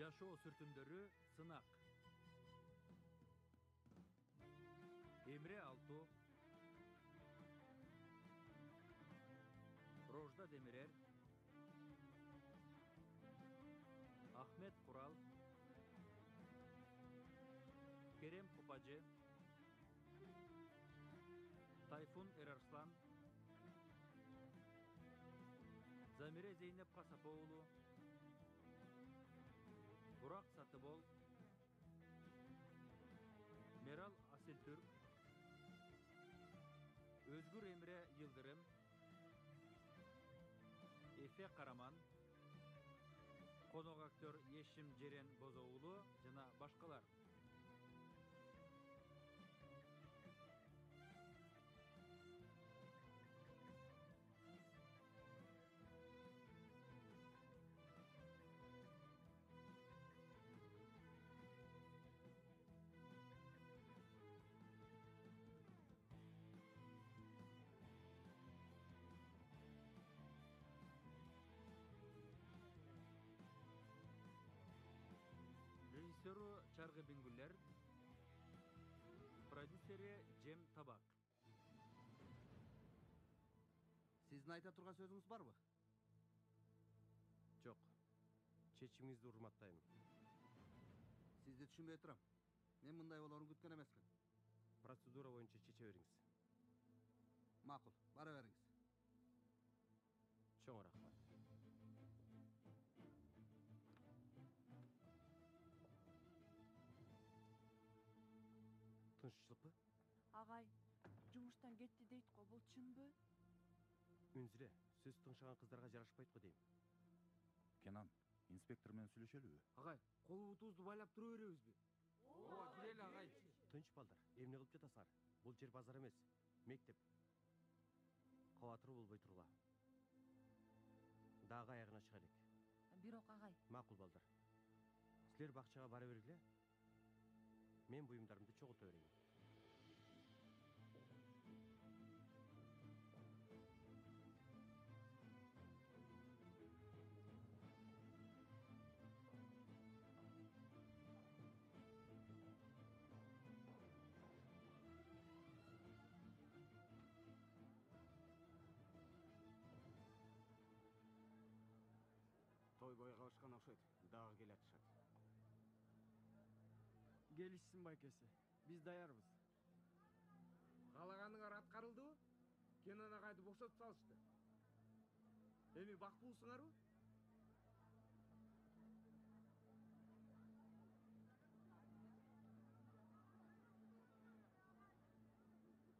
Жашоо сүртүмдөрү сынак. Эмре Алту, Рожда Демирер, Ахмет Курал, Керем Купажы, Тайфун Эрарслан, Замире Зейнеп Касаповулу, Бурак Сатыбол, Мерал Асилтүрк, Өзгүр Эмре Йылдырым, Эфе Караман, конок актер Ешим Жерен Бозоулу жана башкалар. Режиссеру Чаргы Бингуллер, продюсери Жем Табак. Сиздин айта турган сөзүңүз барбы? Жок. Чечимиңизди урматтайм. Сизди түшүнбөй турам. Мен мындай болоорун күткөн эмесмин. Процедура боюнча чече бериңиз. Макул, бара бериңиз. Чоң рахмат. Тынччылыкпы? Агай, жумуштан кетти дейт го, бул чынбы? Үнзире, сөз тыңшаган кыздарга жарашпайт го дейм. Кенан, инспектор менен сүйлөшөлүбү? Агай, колубутубузду байлап тура беребизби? Ооба, кирели агай. Тынч балдар, эмне кылып жатасыңар? Бул жер базар эмес, мектеп. Кабатыр болбой тургула. Дагы аягына чыга элек. Бирок агай, Макул балдар. Силер бакчага бара бергиле. Мен буюмдарымды чогулта берейин. Тойбойго кабышкан окшойт. Дагы келе атышат. Келишсин байкеси. Биз даярбыз. Каалаганыңар аткарылдыбы? Кенан агайды бошотуп салышты. Эми бактылуусуңарбы?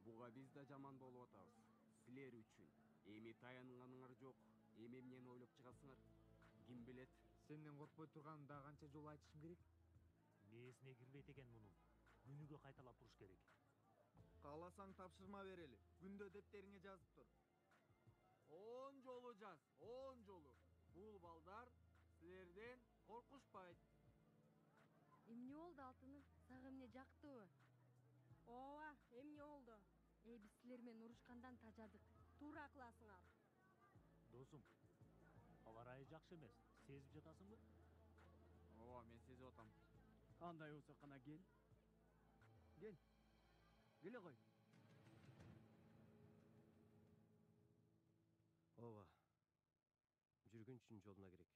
Буга биз да жаман болуп атабыз. Силер үчүн. Эми таянганыңар жок. Эми эмнени ойлоп чыгасыңар? Ким билет? Сенден коркпой турганын да канча жолу айтышым керек? Мээсине кирбейт экен мунун. Күнүгө кайталап туруш керек. Кааласаң тапшырма берели. Күндө дептериңе жазып тур. 10 жолу жаз, 10 жолу. Бул балдар силерден коркушпайт. Эмне болду Алтыным? Сага эмне жактыбы? Ооба, эмне болду? Биз силер менен урушкандан тажадык. Туура кыласыңар. Досум, аба ырайы жакшы эмес. Сезип жатасыңбы? Ооба, мен сезип атам. Андай болсо кана кел. Кел. Келе кой. Ооба. Жүргөн үчүн жолуна керек.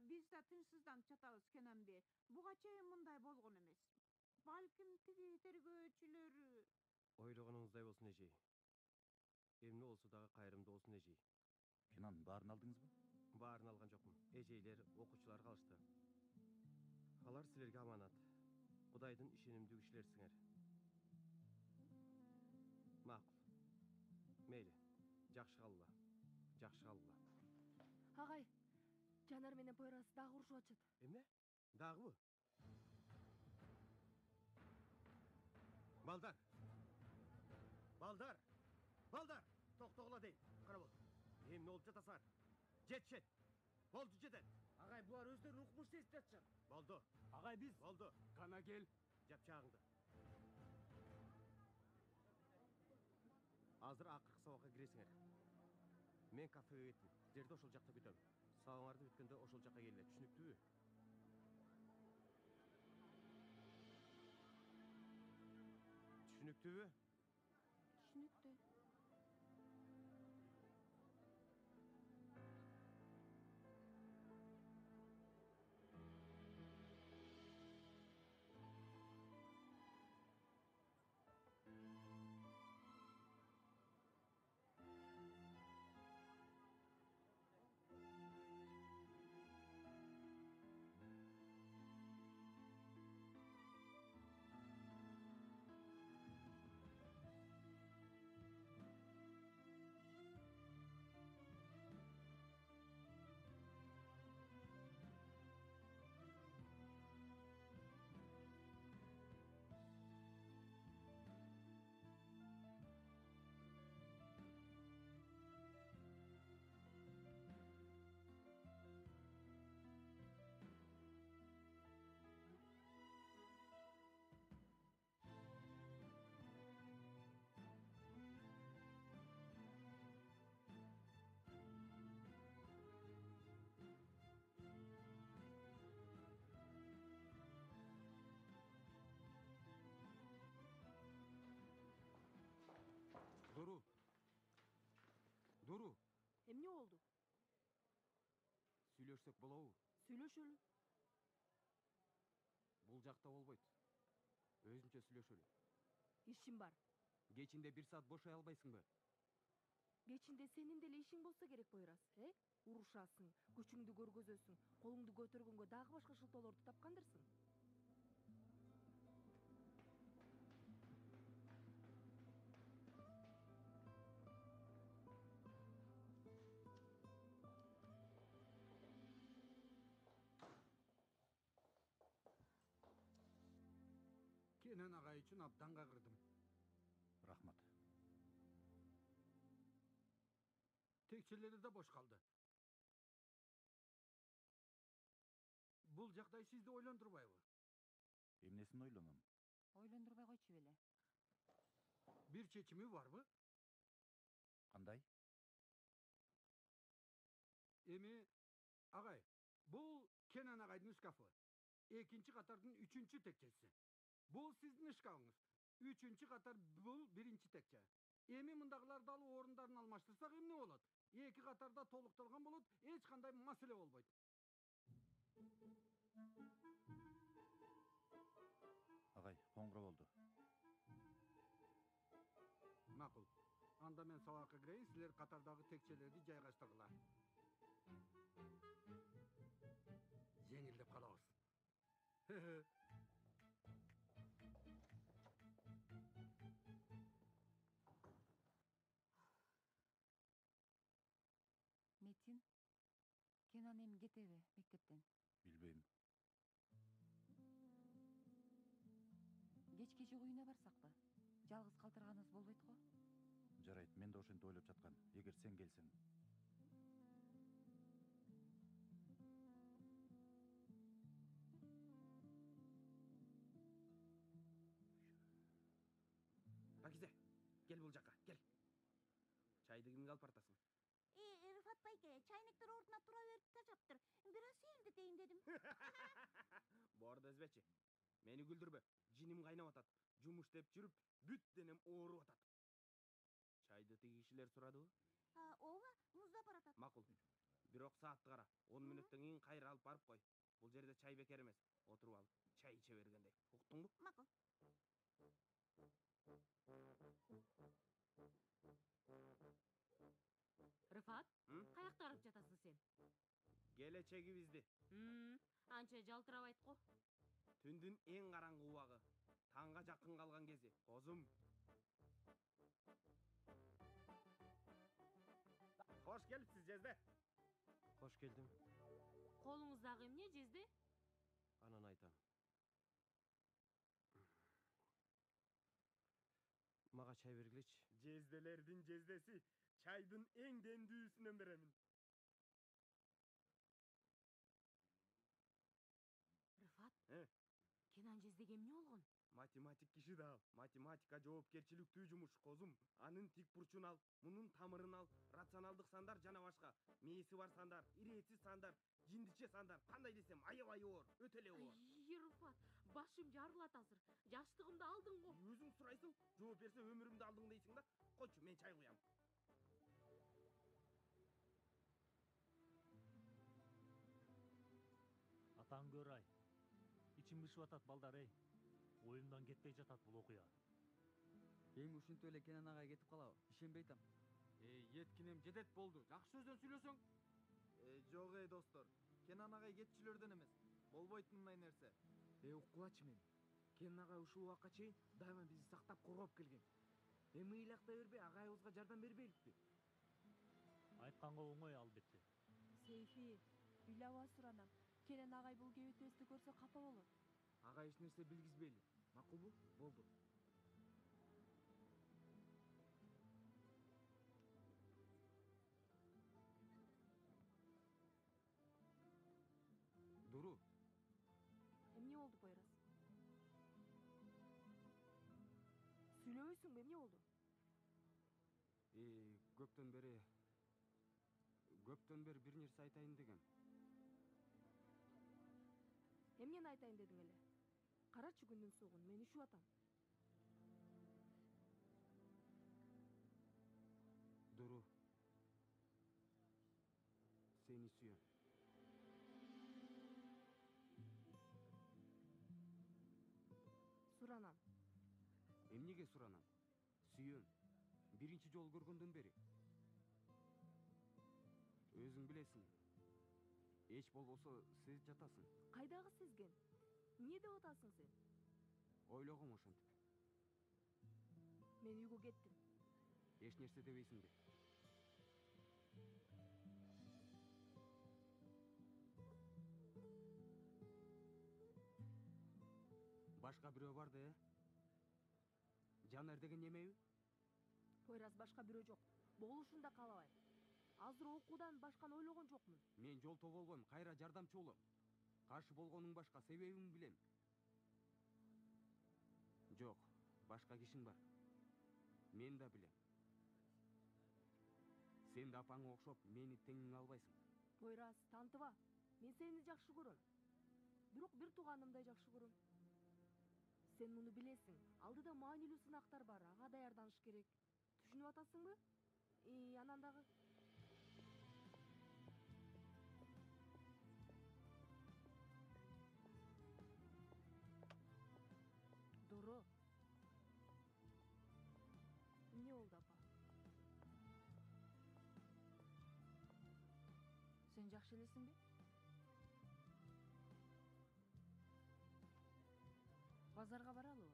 Биз да тынчсызданып жатабыз, Кенанбек. Буга чейин мындай болгон эмес. Балким тиги тергөөчүлөр Ойлогонуңуздай болсун эжей. Эмне болсо дагы кайрымдуу болсун эжей. Кенан, баарын алдыңызбы? Баарын алган жокмун. Эжейлер, окуучулар калышты. Алар силерге аманат. Кудайдын ишенимдүү кишилерсиңер. Макул. Мейли. Жакшы калгыла. Жакшы калгыла. Агай, Жанар менен Пойрасы дагы урушуп атышат. Эмне? Дагыбы? Балдар! Балдар! Балдар! Токтогула дейм. Кара бол. Эмне болуп жатасыңар? Жетишет. Болду жетет. Агай, булар өздөрүн укмуш сезип жатышат. Болду. Агай, биз Болду. Кана кел. Жапчагыңды. Азыр акыркы сабакка киресиңер. Мен кафеге кеттим. Силерди ошол жакта күтөм. Сабаңарды бүткөндө ошол жакка келе, түшүнүктүүбү? Түшүнүктүүбү? Түшүнүктүү. Дуру. Дуру. Эмне болду? Сүйлөшсөк болобу? Сүйлөшөлү. Бул жакта болбойт. Өзүнчө сүйлөшөлү. Ишим бар. Кечинде 1 саат бошой албайсыңбы? Кечинде сенин деле ишиң болсо керек Пойрас, Урушасың, күчүңдү көргөзөсүң, колуңду көтөргөнгө дагы башка шылтоолорду тапкандырсың. Kenan agay üçün abdan kagırdım. Рахмат. Tekçeleri de boş kaldı. Bul жактай sizdi oylandırbayбы? Эмнесин ойлоном? Ойлондурбай койчу беле. Bir çeçimi var mı? Кандай? Emi agay, bul Kenan agaydın ışkafı. Ekinci katardın 3. tekçesi. Bul sizin ışkafınız. 3. katar bul 1. tekçe. Emi mındagılar alıp orunlarını almaştırsak emne bolot? 2 katarda toluktalgan bolot, hiç kanday masele bolboyt. Агай, коңгуроо болду. Makul. Anda men sabakka gireyim, sizler Katar'daki tekçeleri jaygaştırgılar. Жеңилдеп калабыз. Метин, Кенан эми кетеби мектептен? Билбейм. Кечке уюна барсакпы? Жалгыз калтырганыбыз болбойт го? Жарайт, мен да ошентип ойлоп жаткан. Эгер сен келсең. Пакизе, кел бул жака, кел. Чайды кимге алып бартасың? Рыфат байке, чайниктер ордуна тура берип да жатыр. Бир аз сейилдетейин дедим. Борду эзбечи. Мени күлдүрбө. Жиним кайнап атат. Жумуш деп жүрүп, бүт денем ооруп атат. Чайды тиги кишилер сурадыбы? Ооба, муздап баратат. Макул. Бирок саатты кара. 10 мүнөттөн кийин кайра алып барып кой. Бул жерде чай бекер эмес. Отуруп алып, чай иче бергендей. Уктуңбу? Макул. Рыфат, каякта барып жатасың сен? Келечегибизди. Анча жалтырабайт го. Түндүн эң караңгы убагы. Таңга жакын калган кези. Козум. Хош келипсиз, Жезде. Кош келдим. Колуңуздагы эмне, Жезде? Анан айтам. Мага чай бергилечи. Жезделердин жездеси. Чайдын эң дендүүсүнөн беремин. Рыфат, Кенан Жездеге эмне болгон? Мати математик киши да ал. Математика жоопкерчиликтүү жумуш, козум. Анын тик бурчун ал, мунун тамырын ал, рационалдык сандар жана башка. Мээси бар сандар, иретсиз сандар, жиндиче сандар. Кандай десем, аябай оор, өтө эле оор. Рыфат, башым жарылат азыр. Жаштыгымды алдың го. Өзүң сурайсың, жооп берсе өмүрүмдү алдың дейсиң да. Койчу, мен чай куям. Атаң көр ай. Ичим бышып атат балдар эй. Оюмдан кетпей жатат бул окуя. Эң ушинтип эле Кенен агай кетип калабы? Ишенбей атам. Еткинем жетет болду. Жакшы сөздөн сүйлөсөң. Жок достор. Кенан агай кетчүлөрдөн эмес. Болбойт мындай нерсе. Уккулачы мени. Кенен агай ушул убакка чейин дайыма бизди сактап коргоп келген. Эми ыйлактай бербей агайыбызга жардам бербейликпи? Айтканга оңой албетте. Сейфи, ыйлаба Суранам. Кенен агай бул кебетебизди көрсө капа болот. Агай эч нерсе билгизбейли. Макулбу? Болду. Дуру, Эмне болду Пойрас? Сүйлөбөйсүңбү, эмне болду? Көптөн бери бир нерсе айтайын дегем. Эмнени айтайын дедиң эле? Карачы күндүн суыгун, мен үшүп атам. Дуру, сени сүйөм. Суранам. Эмнеге суранам? Сүйөм. Биринчи жолу көргөндөн бери. Өзүң билесиң. Эч болбосо сезип жатасың. Кайдагы сезген? Эмне деп атасың сен? Ойлогом ошентип. Мен үйгө кеттим. Эч нерсе дебейсиңби? Башка бирөө бар да, Жанер деген немеби? Пойрас, башка бирөө жок. Болушун да каалабайм. Азыр окуудан башканы ойлогон жокмун. Мен жолтоо болбойм, кайра жардамчы болом. Каршы болгонуң башка, себебин билем. Жок, башка кишиң бар. Мен да билем. Сен да апаңа окшоп мени теңиң албайсың. Пойрас, тантыба. Мен сени жакшы көрөм. Бирок бир тууганымдай жакшы көрөм. Сен муну билесиң. Алдыда маанилүү сынактар бар, ага даярданыш керек. Түшүнүп атасыңбы? Анан дагы Дуру. Эмне болду, апа? Сен жакшы элесиңби? Базарга баралыбы?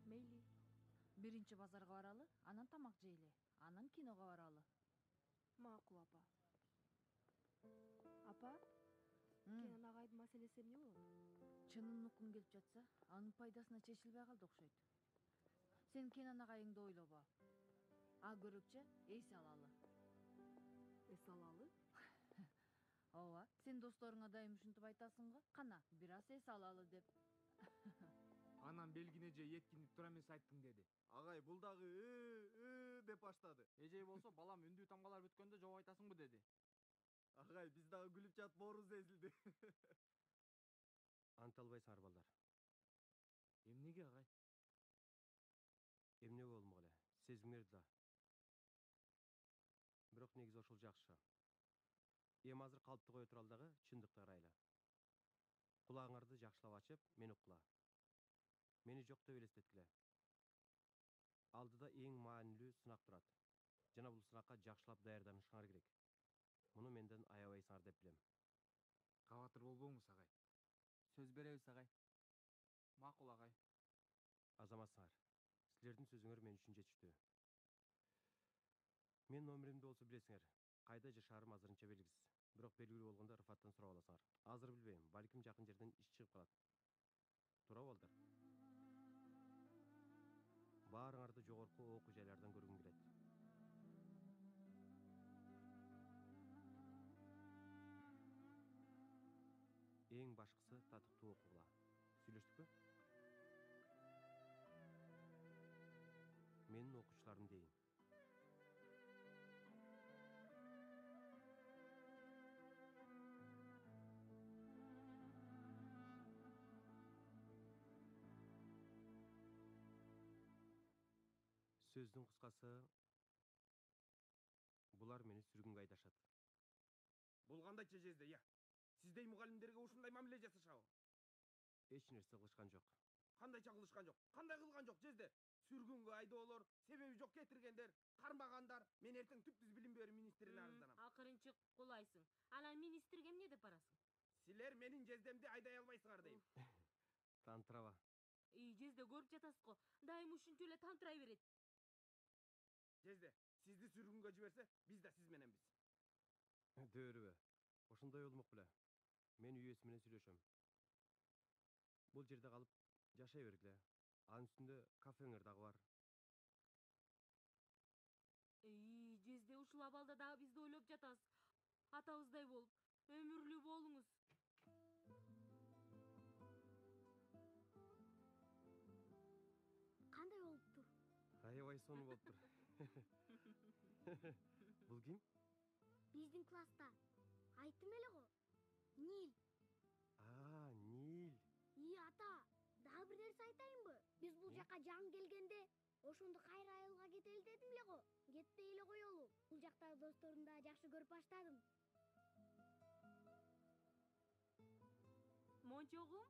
Мейли. Биринчи базарга баралы, анан тамак жейли, анан киного баралы. Макул, апа. Апа, Кенен агайдын маселеси эмне болот? Чынын уккуң келип жатса, анын пайдасына чечилбей калды окшойт. Сен Кенен агайыңды ойлобо. А көрөкчө эс алалы. Эс алалы? Ооба, сен досторуңа дайым ушинтип айтасың го. Кана, бир аз эс алалы деп. Анан белгине же еткинип тура эмес айттың деди. Агай бул дагы деп баштады. Эжей болсо балам үндүү тамгалар бүткөндө жооп айтасыңбы деди. Агай биз дагы күлүп жатып боорубуз эзилди. Анта албайсыңар балдар. Эмнеге агай? Эмне болмок эле, сезиңер да. Бирок негизи ошол жакшы. Эми азыр калпты кое туралы дагы чындыкты карайлы. Кулагыңарды жакшылап ачып, мени уккула. Мени жок деп элестеткиле. Алдыда эң маанилүү сынак турат. Жана бул сынакка жакшылап даярданышыңар керек. Муну менден аябайсыңар деп билем. Кабатыр болбоңуз, агай. Сөз беребиз, агай. Макул, агай. Азаматсыңар. Силердин сөзүңөр мен үчүн жетиштүү. Мен номеримди болсо билесиңер. Кайда жашаарым азырынча белгисиз. Бирок белгилүү болгондо Рыфаттан сурап аласыңар. Азыр билбейм, балким жакын жерден иш чыгып калат. Туура балдар. Баарыңарды жогорку окуу жайлардан көргүм келет. Эң башкысы татыктуу окугула. Сүйлөштүкпү? Менин окуучуларым дейин. Сөздүн кыскасы, булар мени сүргүнгө айдашат. Бул кандайча жезде, я? Сиздей мугалимдерге ушундай мамиле жасашабы? Эч нерсе кылышкан жок. Кандайча кылышкан жок? Кандай кылган жок жезде? Сүргүнгө айдоолор, себеби жок кетиргендер, кармагандар. Мен эртең түптүз билим берүү министрине арызданам. Акырынчы кулайсың. Анан министрге эмне деп барасың? Силер менин жездемди айдай албайсыңар дейм. Тантыраба. Жезде көрүп жатасыз го. Дайым ушунча эле тантырай берет. Жезде, сизди сүргүнгө жиберсе, биз да сиз мененбиз. Дөөрүбө. Ошондой болмок беле. Мен үй ээси менен сүйлөшөм. Бул жерде калып жашай бергиле. Анын үстүндө кафеңер дагы бар. Жезде ушул абалда дагы бизди ойлоп жатасыз. Атабыздай болуп, өмүрлүү болуңуз. Кандай болуптур? Аябай сонун болуптур. Бул ким? Биздин класста. Айттым эле го. Нил. Нил. Ата, дагы бир нерсе айтайынбы? Биз бул жака жаңы келгенде, ошондо кайра айылга кетели дедим эле го. Кетпей эле коелу. Бул жактагы досторумду да жакшы көрүп баштадым. Мончогум,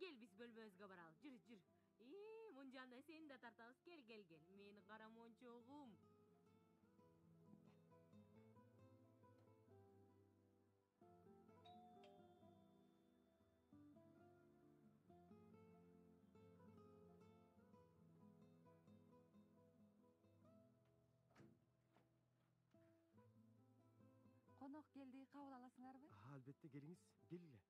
кел биз бөлмөбүзгө баралы. Жүр. Мунжанда сени да тартабыз. Кел. Мени кара мончогум. Конок келди, кабыл аласыңарбы? Албетте, келиңиз. Келгиле.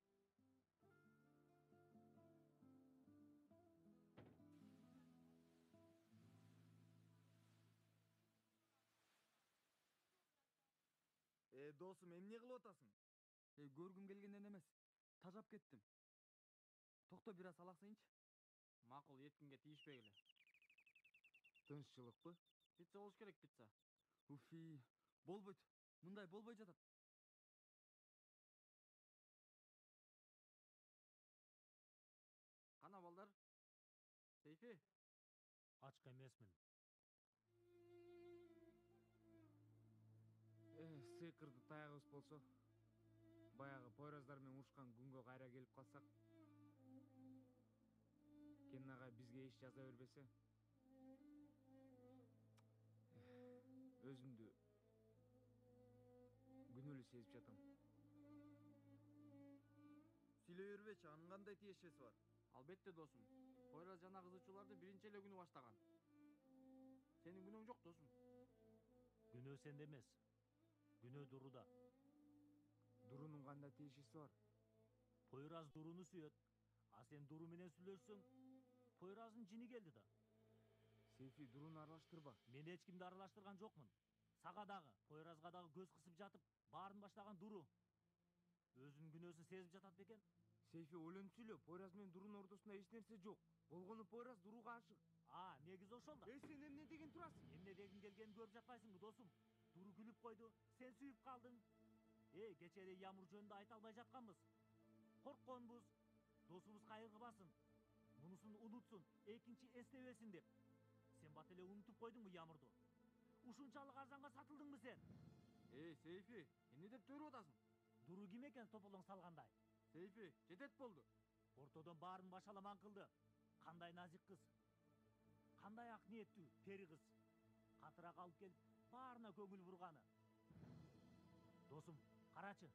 Досум, эмне кылып атасың? Көргүм келгенден эмес. Тажап кеттим. Токто бир аз алаксайынчы. Макул, эткинге тийишпегиле. Тынччылыкпы? Пицца болуш керек, пицца. Уфи, болбойт. Мындай болбой жатат. Кана балдар? Сейфи? Ачка эмесмин. Сыйкырды таягыбыз болсо, баягы пойраздар менен урушкан күнгө кайра келип калсак, Кен агай бизге иш жаза бербесе, өзүмдү күнөөлүү сезип жатам. Сүйлөй бербечи, анын кандай тиешеси бар? Албетте, досум. Пойраз жана кызычууларды биринчи эле күнү баштаган. Сенин күнөөң жок, досум. Күнөө сенде эмес. Күнөө Дуруда. Дурунун кандай тиешеси бар? Пойраз Дуруну сүйөт. А сен Дуру менен сүйлөшсөң, Пойраздын жини келди да. Сейфи, Дуруну аралаштырба. Мен эч кимди аралаштырган жокмун. Сага дагы, Пойразга дагы көз кысып жатып, баарын баштаган Дуру. Өзүнүн күнөөсүн сезип жатат бекен. Сейфи, ойлонуп сүйлө. Пойраз менен Дурунун ортосунда эч нерсе жок. Болгону Пойраз Дуруга ашык. Негизи ошол да. Сен эмне деген турасың? Эмне деген келгенин көрүп жатпайсыңбы, досум? Дуру күлүп койду, сен сүйүп калдың. Кечээ Ямур жөнүндө айта албай жатканбыз. Коркконбуз. Досубуз кайрылбасын. Мунусун унутсун, экинчи эстебесин деп. Сен бат эле унутуп койдуңбу Ямурду? Ушунчалык арзанга сатылдыңбы сен? Сейфи, эмне деп төрүп атасың? Дуру ким экен тополоң салгандай? Сейфи, жетет болду. Ортодон баарын башаламан кылды. Кандай назик кыз. Кандай ак ниеттүү, пери кыз. Катыраак алып келип, баарына көңүл бурганы. Досум, карачы.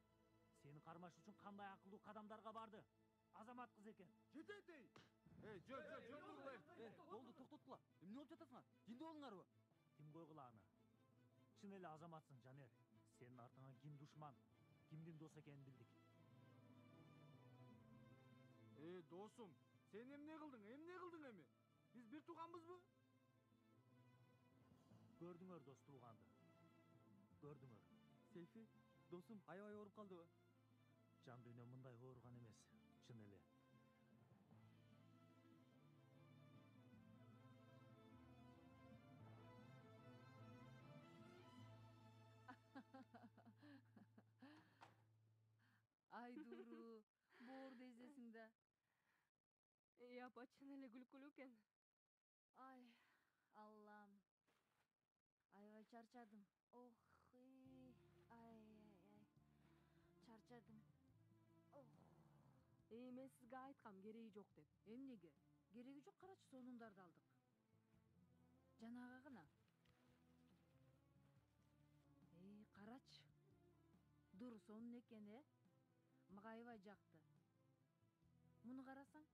Сени кармаш үчүн кандай акылдуу кадамдарга барды. Азамат кыз экен. Жетет ей! Жөн тургула. Болду, токтоткула. Эмне болуп жатасыңар? Жинди болуңарбы? Ким койгула аны? Чын эле азаматсың, Жанер. Сенин артыңан ким душман, кимдин дос экенин билдик. Досум, сен эмне кылдың эми? Биз бир тууганбызбы? Көрдүңөр дос тууганды. Көрдүңөр. Сейфи, досум аябай ооруп калдыбы? жан дүйнө мындай ооруган эмес, чын эле. Ай Дуру, боорду эзесиң да. Апа, чын эле күлкүлүү экен. Ай, Аллам. Аябай чарчадым. Ох, ай. Чарчадым. Ох. Мен сизге айткам кереги жок деп. Эмнеге? Кереги жок, карачы, сонуңдарды алдык. Жанагы гана. Карачы. Дуру сонун экен, Мага аябай жакты. Муну карасаң?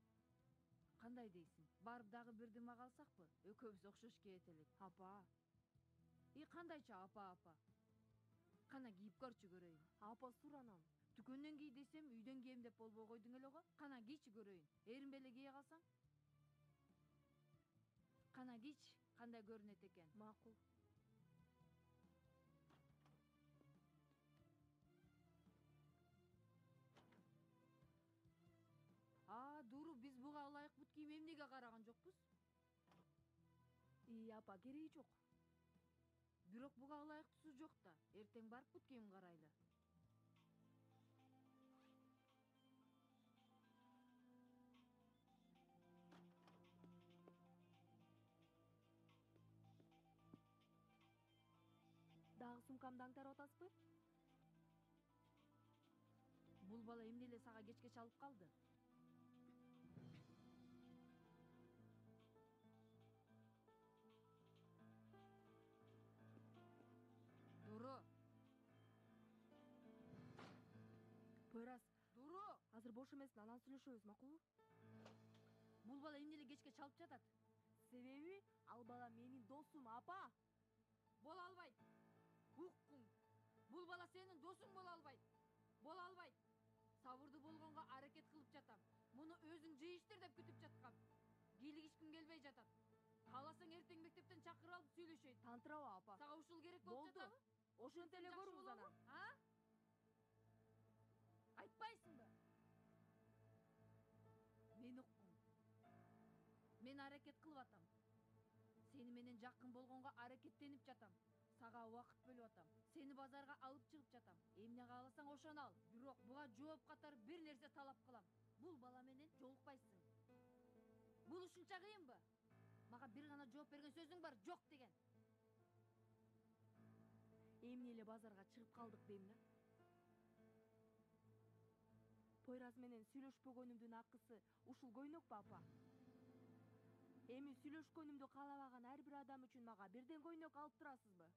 Кандай дейсиң? Барып дагы бирдеме калсакпы? Экөөбүз окшош кээт элек. Апа. Кандайча апа? Кана кийип көрчү көрөйүн. Апа, суранам. Дүкөндөн кий десем, үйдөн кийем деп болбой койдуң эле го. Кана кийчи көрөйүн. Эринбей эле кие калсаң? Кана кийчи, кандай көрүнөт экен. Макул. Дуру, биз буга ылайык бут кийим эмнеге караган жокпуз? Апа, кереги жок. Бирок буга ылайыктуусу жок да. Эртең барып бут кийим карайлы. Дагы сумкамды аңтарып атасызбы? Бул бала эмне эле сага кечке чалып калды? Дуру. Пойрас. Дуру. Азыр бош эмесмин, анан сүйлөшөбүз, макулбу? Бул бала эмне эле кечке чалып жатат? Себеби ал бала менин досум, апа. Боло албайт. Уккуң. Бул бала сенин досуң боло албайт. Боло албайт. Сабырдуу болгонго аракет кылып жатам. Муну өзүң жыйыштыр деп күтүп жаткам. Кийлигишким келбей жатат. Кааласаң эртең мектептен чакырып алып сүйлөшөйт. Тантыраба, апа. Сага ушул керек болуп жатабы? Ошентип эле көрүңүз анан. Айтпайсыңбы? Мен уккум. Мен аракет кылып атам. Сени менен жакын болгонго аракеттенип жатам. Сага убакыт бөлүп атам. Сени базарга алып чыгып жатам. Эмне кааласаң ошону ал. Бирок буга жооп катары бир нерсе талап кылам. Бул бала менен жолукпайсың. Бул ушунча кыйынбы? Мага бир гана жооп берген сөзүң бар, жок деген. Эмне эле базарга чыгып калдык дейм да. Пойраз менен сүйлөшпөгөнүмдүн акысы ушул көйнөкпү, апа? Эми сүйлөшкөнүмдү каалабаган ар бир адам үчүн мага бирден көйнөк алып турасызбы?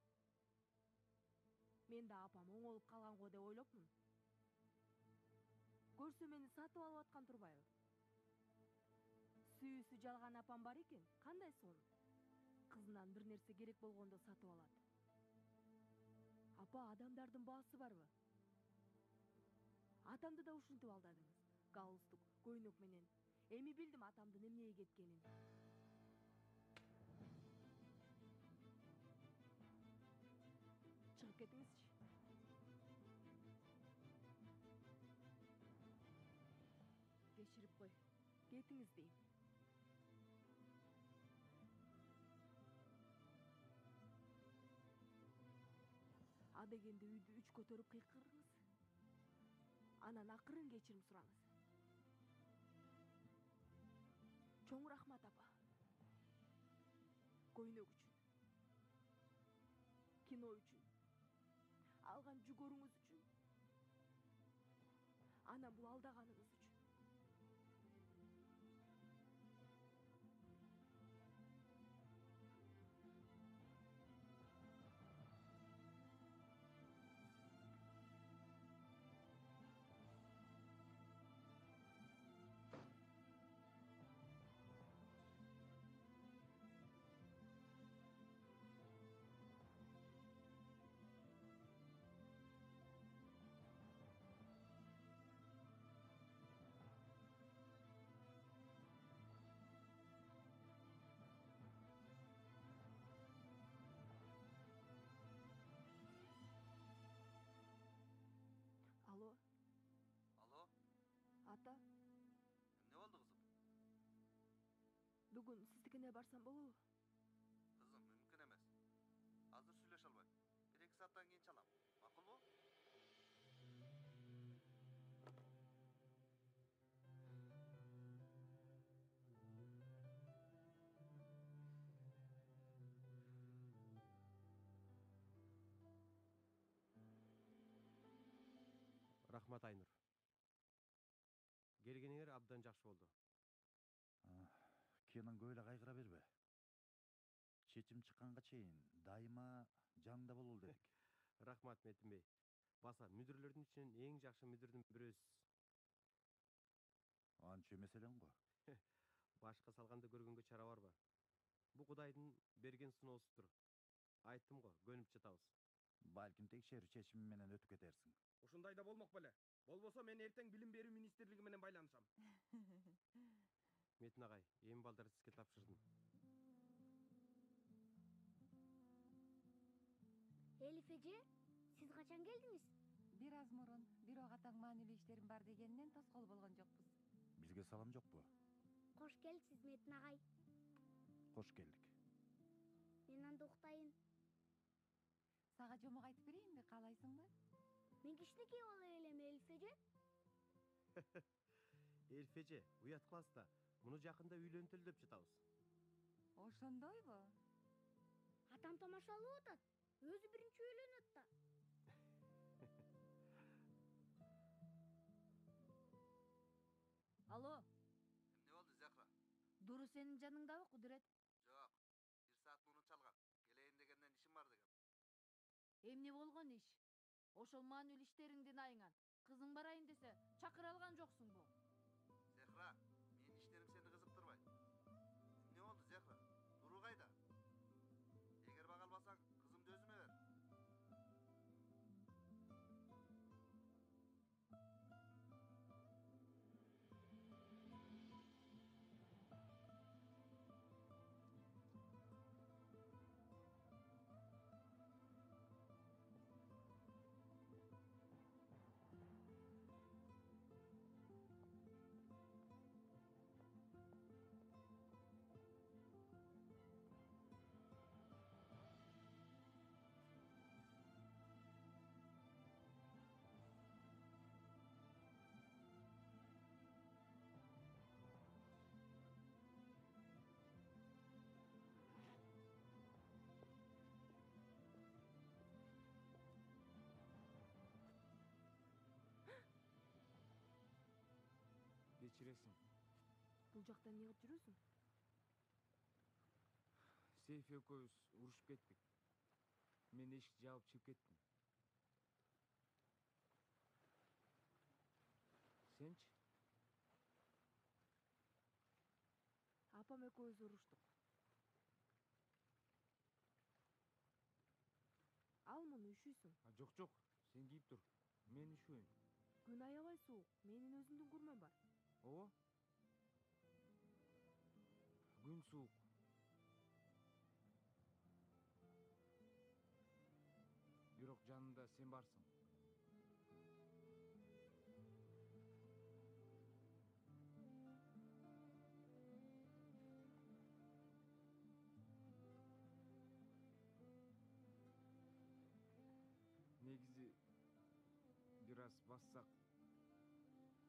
Мен да апам оңолуп калганго деп ойлопмун. Көрсө мени сатып алып аткан турбайбы? Сүйүүсү жалган апам бар экен, кандай сон? Кызынан бир нерсе керек болгондо сатып алат. Апа, адамдардын баасы барбы? Атамды да ушинтип алдадыңыз. Галстук, көйнөк менен. Эми билдим атамдын эмнеге кеткенин. Чыгып кетиңизчи. Кечирип кой. Кетиңиз дейм. Адегенде үйдү үч көтөрүп кыйкырыңыз. Анан акырын кечирим сураңыз. Чоң рахмат, апа. Көйнөк үчүн. Кино үчүн. Алган жүгөрүңүз үчүн. Анан бул алдаганыңыз үчүн. бүгүн сиздикине барсам болобу? Кызым, мүмкүн эмес. Азыр сүйлөшө албайм. 1-2 сааттан кийин чалам. Макулбу? Рахмат, Айнур. Келгениңер абдан жакшы болду. Кенен көп эле кайгыра бербе. Чечим чыкканга чейин дайыма жаңда бололу дедик. Рахмат, Метин бей. Баса, мүдүрлөрдүн ичинен эң жакшы мүдүрдүн бирөөсүз. Анча эмес элең го. Башка салганды көргөнгө чара барбы? Бу Кудайдын берген сыноосуздур. Айттым го, көнүп жатабыз. Балким текшерүү чечими менен өтүп кетерсиң. Ушундай да болмок беле. Болбосо мен эртең билим берүү министрлиги менен байланышам. Метин агай, эми балдарды сизге тапшырдым. Элиф эже, сиз качан келдиңиз? Бир аз мурун, бирок атаң маанилүү иштерим бар дегенинен тоскоол болгон жокпуз. Бизге салам жокпу? Кош келипсиз Метин агай. Кош келдик. Мен анда уктайын. Сага жомок айтып берейинби, каалайсыңбы? Мен кичине кийип ала элем Элиф эже. Элиф эже, уят кыласыз да. Муну жакында үйлөнтөлү деп жатабыз. Ошондойбу? Атам тамашалап атат. Өзү биринчи үйлөнөт да. Алло, Эмне болду, Захра? Дуру сенин жаныңдабы, Кудурет? Жок. 1 саат мурун чалган. Келейин дегенден ишим бар деген. Эмне болгон иш? Ошол маанилүү иштериңдин айыңан. Кызың барайын десе, чакыра алган жоксуңбу? Захра, менин иштерим сени кызыктырбайт. Эмне болду, Захра? Дуру кайда? Эгер бага албасаң, кызымды өзүмө бер. Кечиресиң. Бул жакта эмне кылып жүрөсүң? Сейф экөөбүз урушуп кеттик. Мен эшикти жаап чыгып кеттим. Сенчи? Апам экөөбүз уруштук. Ал муну üşүйсүң. Жок, жок. Сен кийип тур. Мен üşүбөйм. Күн аябай суук. Менин өзүмдүн күрмөм бар. Ооба. Күн суук. Бирок жанымда сен барсың. Негизи бир аз бассак,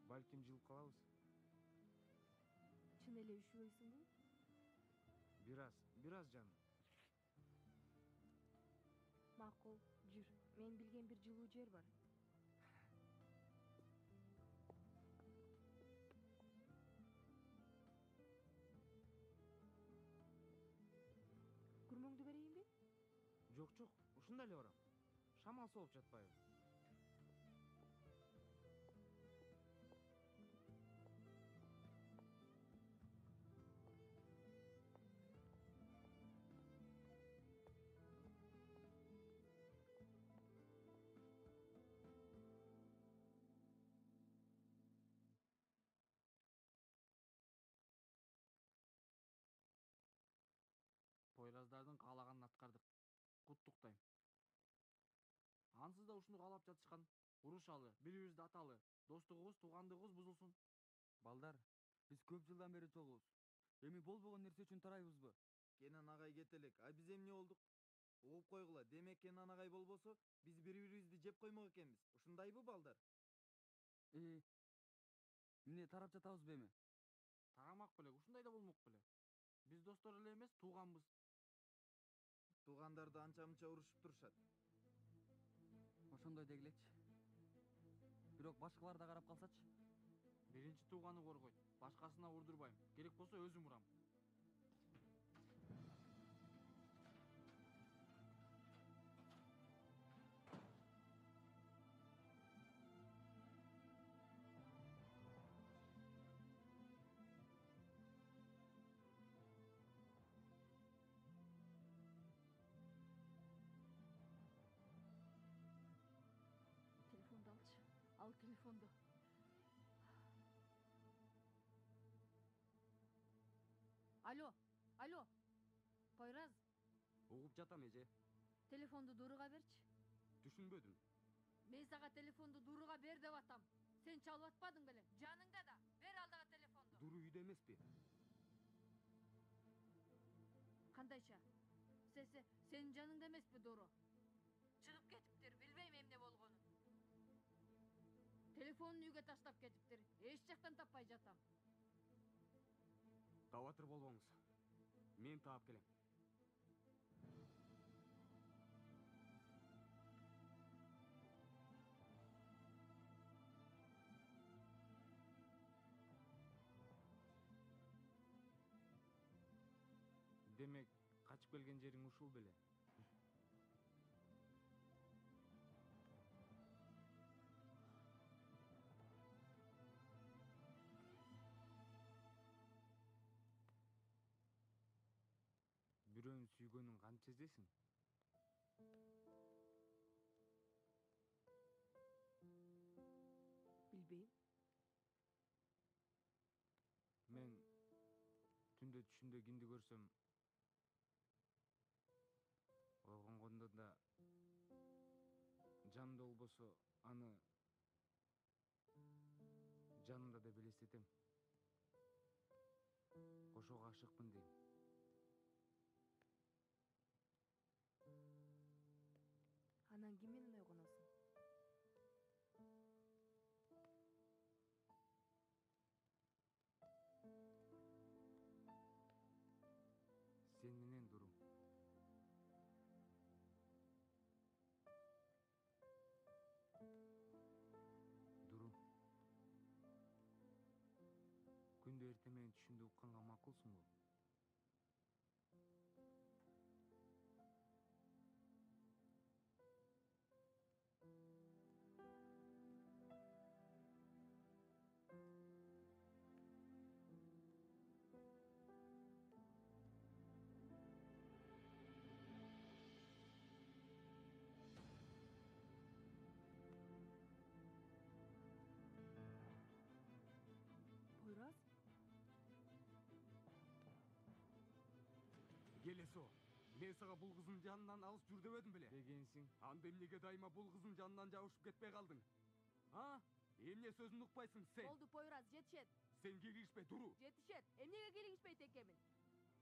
балким жылып калабыз. Чын эле üşүбөйсүңбү? Бир аз жаным. Макул, жүр. Мен билген бир жылуу жер бар. Күрмөңдү берейинби? Жок, жок. Ушунда эле барам. Шамал соолуп жатпайбы? Пойлаздардын каалаганын аткардык. Куттуктайм. Ансыз да ушуну каалап жатышкан. Урушалы, бири-бирибизди аталы, достугубуз, туугандыгыбыз бузулсун. Балдар, биз көп жылдан бери чогубуз. Эми болбогон нерсе үчүн тарайбызбы? Кенен агай кете элек, а биз эмне болдук? Угуп койгула, демек Кенен агай болбосо, биз бири-бирибизди жеп коймок экенбиз. Ушундайбы, балдар? Эмне тарап жатабызбы эми? Тарамак белек, ушундай да болмок беле. Биз достор эле эмес, тууганбыз. Туугандарды анча-мынча урушуп турушат. Ошондой дегилечи. Бирок башкалар да карап калсачы. Биринчи тууганы коргойт. Башкасына урдурбайм. Керек болсо өзүм урам. Телефонду алчы. Ал телефонду. Алло, алло. Пойраз, Угуп жатам, эже. телефонду Дуруга берчи. Түшүнбөдүм. Мен сага телефонду Дуруга бер деп атам. Сен чалып атпадың белең? Жаныңда да. Бер ал дагы телефонду. Дуру үйдө эмеспи? Кандайча? Сенин жаныңда эмеспи Дуру? Чыгып кетиптир, билбейм эмне болгонун. Телефонун үйгө таштап кетиптир. Эч жактан таппай жатам. Табатыр болбоңуз. Мен таап келем. Демек, качып келген жериң ушул беле. Бирөөнү сүйгөнүң кантип сезесиң? Билбейм. Мен түндө түшүмдө кимди көрсөм, ойгонгондо да жанымда болбосо, аны жанымда деп элестетем. Ошого ашыкмын дейм. Анан ким менен ойгоносуң? Сен менен, Дуру. Дуру. Күндө эртең менен түшүмдө укканга макулсуңбу? Пойраз? Келесо. Мен сага бул кыздын жанынан алыс жүр дебедим беле? Дегенсиң. Анда эмнеге дайыма бул кыздын жанынан жабышып кетпей калдың? А? Эмне сөзүн укпайсың сен? Болду, Пойраз, жетишет. Сен кийлигишпе, Дуру. Жетишет. Эмнеге кийлигишпейт экенмин?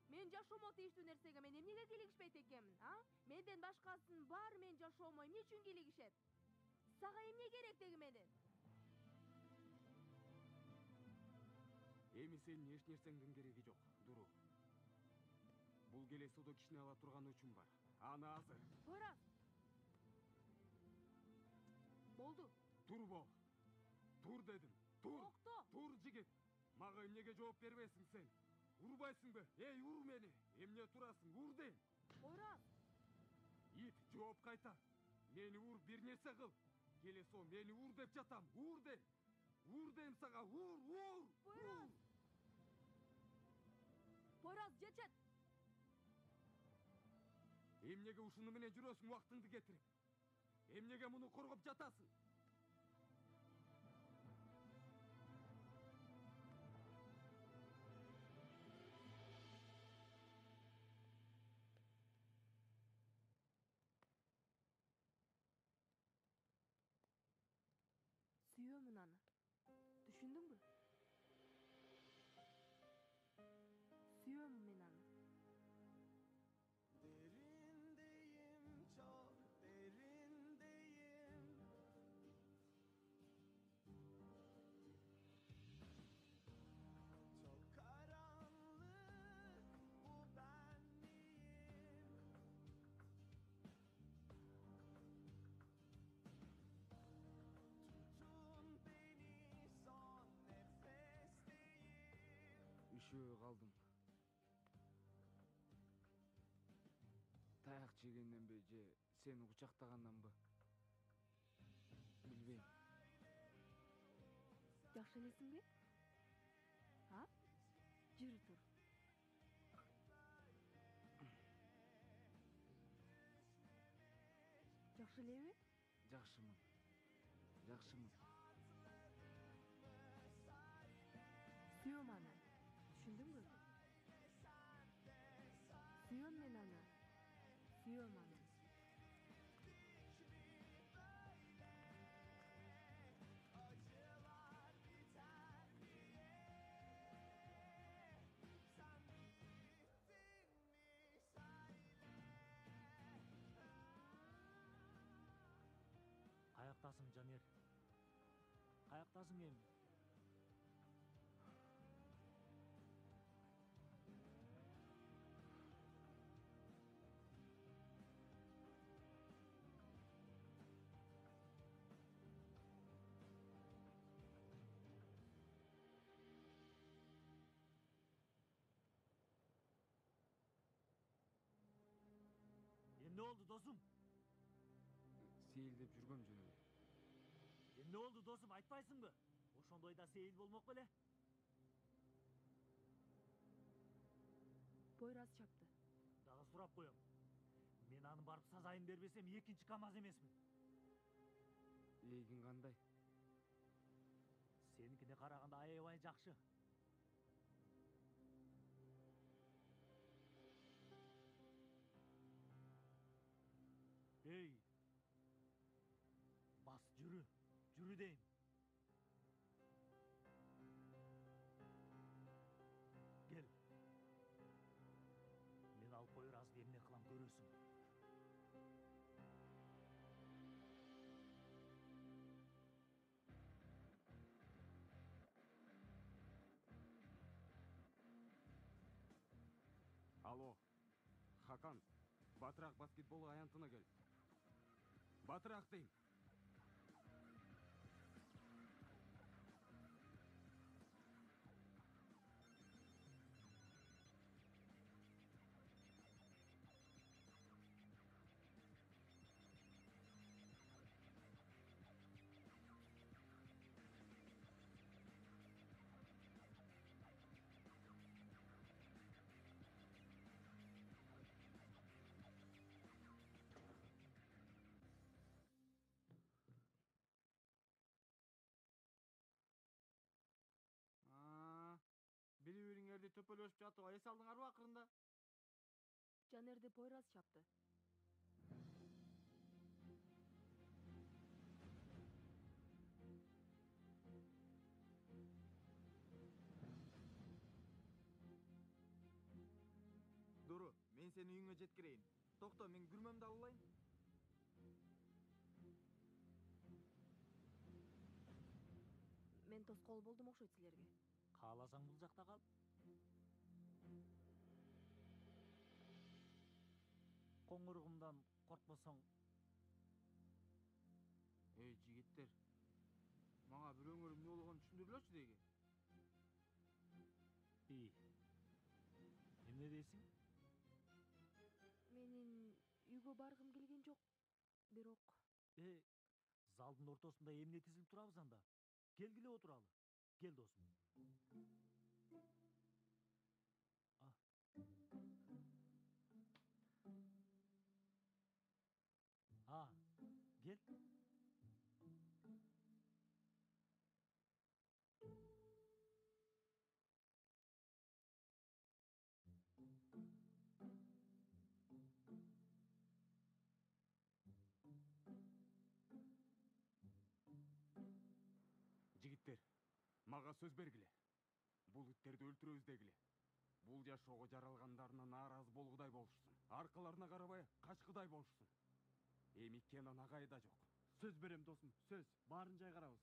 Мен жашоомо тийиштүү нерсеге мен эмнеге кийлигишпейт экенмин, а? Менден башкасынын баары менин жашоомо эмне үчүн кийлигишет? Сага эмне керек деги менен? Эми сенин эч нерсеңдин кереги жок, Дуру. Бул келесодо кичине ала турган өчүм бар. Аны азыр. Пойраз. Болду. Тур бол. Тур дедим. Тур. Окто. Тур, жигит. Мага эмнеге жооп бербейсиң сен? Урбайсыңбы? Эй, ур мени. Эмне турасың? Ур дейм. Пойраз. Ит, жооп кайтар. Мени ур, бир нерсе кыл. Келесо, мени ур деп жатам. Ур дейм. Ур дейм сага. Ур, ур. Пойраз. Пойраз, жетишет. Эмнеге ушуну менен жүрөсүң убактыңды кетирип? Эмнеге муну коргоп жатасың? Сүйөмүн аны. Түшүндүңбү? түшүбөй калдым. Таяк жегенденби же сени кучактаганданбы? Билбейм. Жакшы элесиңби? А? Жүрү тур. Жакшы элеби? Жакшымын. Жакшымын. Сүйөм аны. Түшүндүңбү? Сүйөм мен аны. Сүйөм аны. Каяктасың, Жанер? Каяктасың эми? Эмне болду, досум? Сейилдеп жүргөм жөн эле. Эмне болду, досум, айтпайсыңбы? Ошондой да сейил болмок беле? Пойраз чапты. Дагы сурап коем. Мен аны барып сазайын бербесем, экинчи КамАЗ эмесмин. Эгин кандай? Сеникине караганда аябай жакшы. Эй! Бас, жүрү. Жүрү дейм. Кел. Мен ал Пойразды эмне кылам көрөсүң. Алло, Хакан, батыраак баскетбол аянтына кел. Батыраак дейм. Бири-бириңерди төпөлөшүп жатып эс алдыңарбы акырында? Жанерди Пойраз чапты. Дуру, мен сени үйүңө жеткирейин. Токто, мен күрмөмдү алып алайын. Мен тоскоол болдум окшойт силерге. Кааласаң бул жакта кал. Коңуругумдан коркпосоң. Эй, жигиттер. Мага бирөөңөр эмне болгонун түшүндүрүлөчү деги. И. Эмне дейсиң? Менин үйгө баргым келген жок. Бирок Залдын ортосунда эмне тизилип турабыз анда? Келгиле отуралы. Кел, досум. Кел. Жигиттер, мага сөз бергиле. Бул иттерди өлтүрөбүз дегиле. Бул жашоого жаралгандарына нааразы болгудай болушсун. Аркаларына карабай качкыдай болушсун. Эми Кенан агай да жок. Сөз берем, досум, сөз. Баарын жайгарабыз.